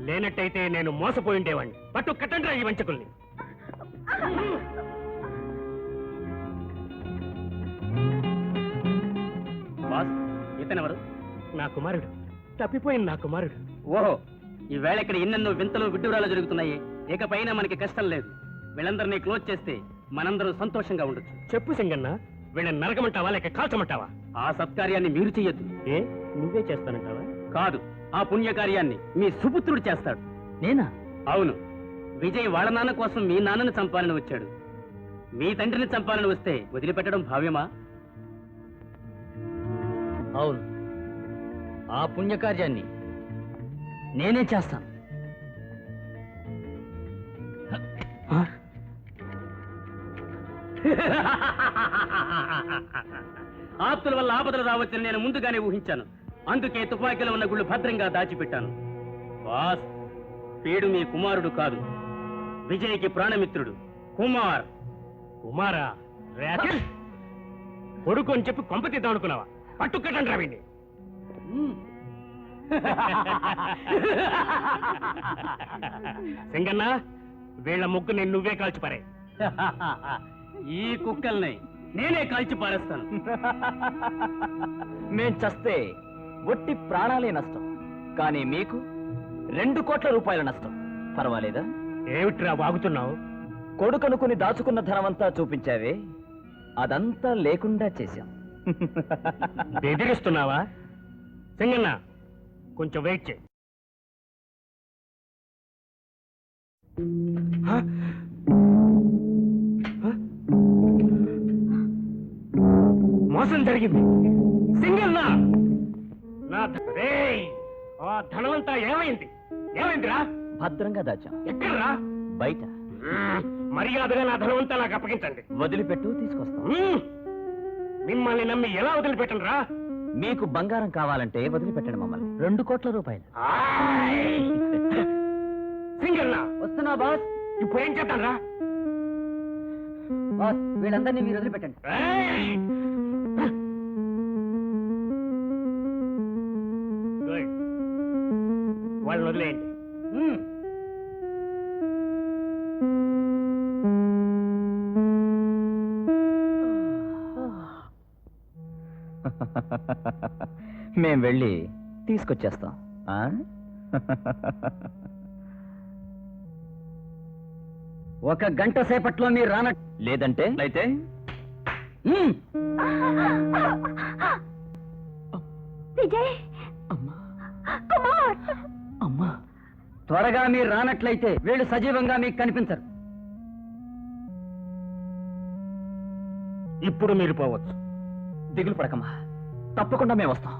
లేనట్టయితే నేను మోసపోయి ఉండేవాడిని. పట్టు కట్టండి ఈ వంచకుల్ని. బాస్, ఇతనెవరు? నా కుమారుడు, తప్పిపోయిన నా కుమారుడు. ఓహో, ఈ వేళ ఇక్కడ ఎన్నెన్నో వింతలు విడ్డూరాలు జరుగుతున్నాయి. ఇకపైన మనకి కష్టం లేదు. వీళ్ళందరినీ క్లోజ్ చేస్తే మనందరూ సంతోషంగా ఉండొచ్చు. చెప్పు సింగన్న, వీళ్ళని నరకమంటావా లేక కాల్చమంటావా? ఆ సత్కార్యాన్ని మీరు చెయ్యొద్దు. ఏ, నువ్వే చేస్తానంటావా? కాదు, ఆ పుణ్యకార్యాన్ని మీ సుపుత్రుడు చేస్తాడు. నేనా? అవును, విజయ్ వాళ్ళ నాన్న కోసం మీ నాన్నని చంపాలని వచ్చాడు. మీ తండ్రిని చంపాలని వస్తే వదిలిపెట్టడం భావ్యమా? అవును, ఆ పుణ్యకార్యాన్ని నేనే చేస్తాను. ఆప్తుల వల్ల ఆపదలు రావచ్చని నేను ముందుగానే ఊహించాను. అందుకే తుపాకీలో ఉన్న గుళ్ళు భద్రంగా దాచిపెట్టాను. బాస్, వీడు మీ కుమారుడు కాదు, విజయ్కి ప్రాణమిత్రుడు కుమార్. కుమారా? రేఖల్ కొడుకు అని చెప్పి కొంప తీద్దాం అనుకున్నావా? పట్టుకట్టండి రవిని. సింగన్న, వీళ్ళ ముగ్గుని నువ్వే కాల్చిపారే. ఈ కుక్కల్ని నేనే కాల్చి పారేస్తాను. మేం చస్తే ఒట్టి ప్రాణాలే నష్టం, కానీ మీకు 2 కోట్ల రూపాయల నష్టం. పర్వాలేదా? ఏమిట్రా వాగుతున్నావు? కొడుకనుకుని దాచుకున్న ధనమంతా చూపించావే, అదంతా లేకుండా చేశాం. బెదిరిస్తున్నావా? సింగన్న, కొంచెం వెయిట్ చేయి. మోసం జరిగింది. సింగన్న, నా ఆ ధనమంతా ఏమైంది? ఏమైందిరా? భద్రంగా దాచాం. ఎక్కడ్రా? బయట. మర్యాదగా నా ధనమంతా నాకు అప్పగించండి. వదిలిపెట్టు, తీసుకొస్తాం. మిమ్మల్ని నమ్మి ఎలా వదిలిపెట్టను రా? మీకు బంగారం కావాలంటే వదిలిపెట్టండి మమ్మల్ని. 2 కోట్ల రూపాయలు. సింగన్న, వస్తున్నా బాస్. ఇప్పుడు ఏం చేద్దాం రా? బాస్, వీళ్ళందరినీ మీరు వదిలిపెట్టండి. గుడ్, వాళ్ళని వదిలేయండి. మేం వెళ్ళి తీసుకొచ్చేస్తాం. ఆ? ఒక గంట సేపట్లో మీరు లేదంటే అయితే విజయ్, కుమార్, అమ్మా, త్వరగా మీరు రానట్లయితే వీళ్ళు సజీవంగా మీకు కనిపించరు. ఇప్పుడు మీరు పోవచ్చు. దిగులు పడకమ్మా, తప్పకుండా మేము వస్తాం.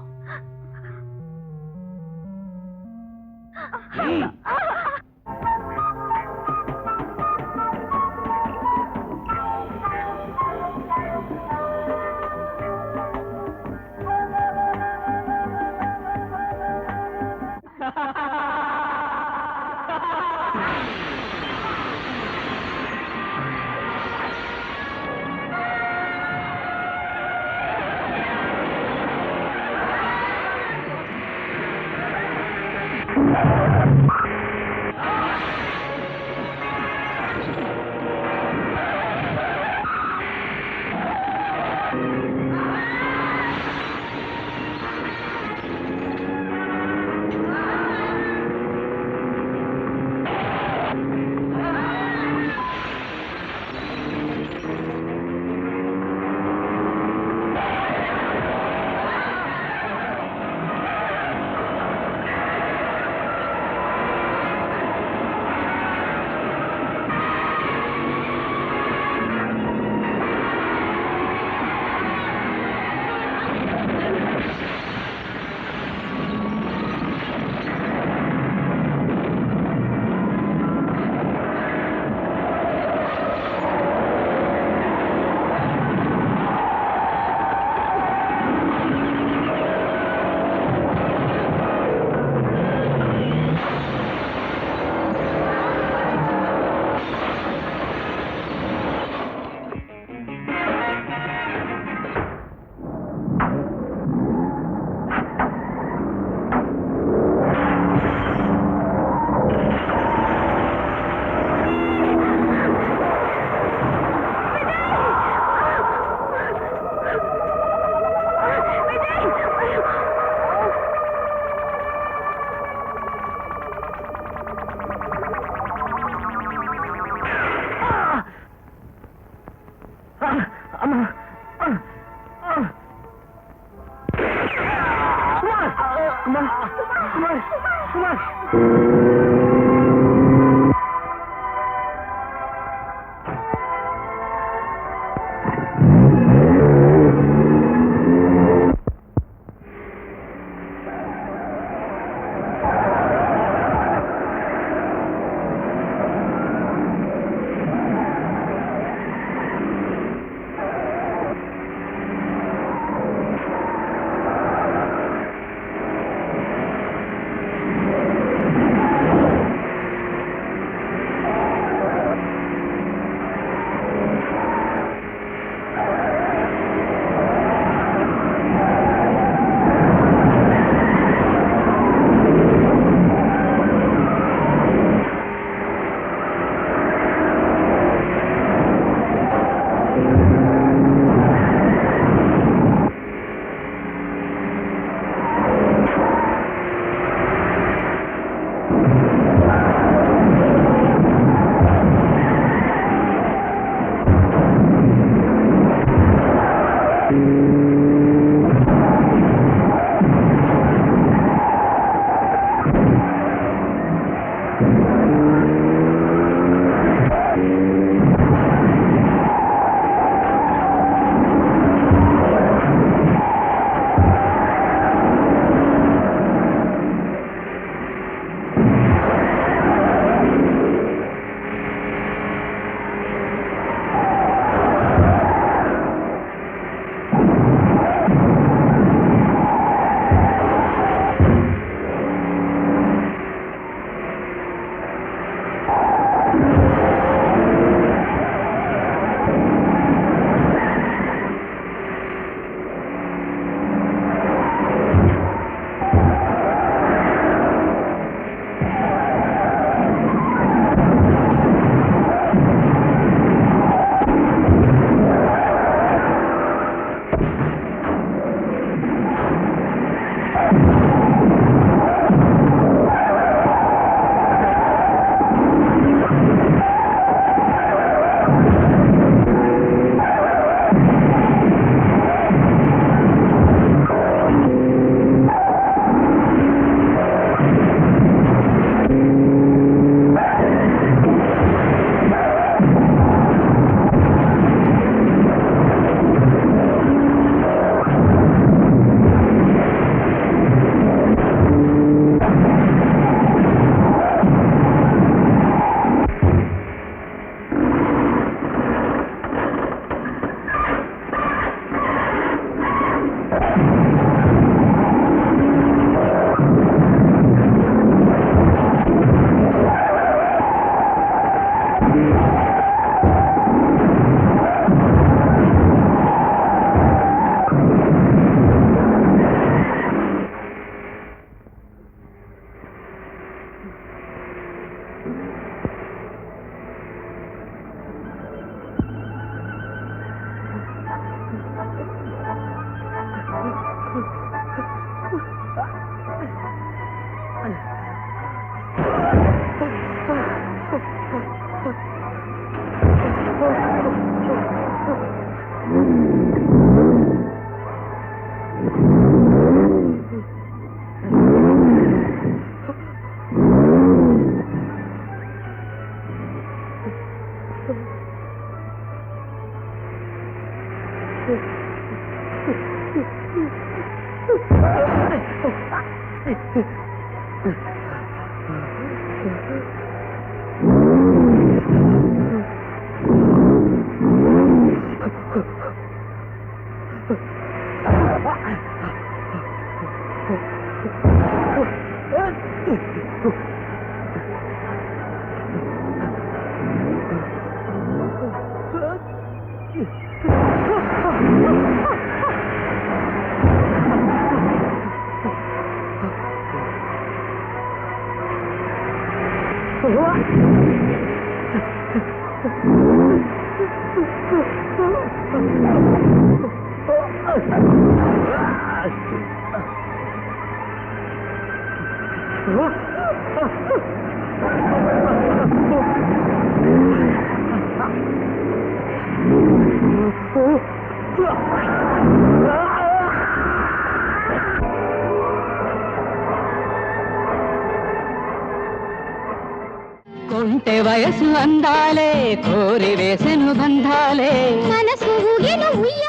కొంటె వయసు అందాలే కోరి వేసెను బంధాలే మనసు ఊగిన ఉయ్యాల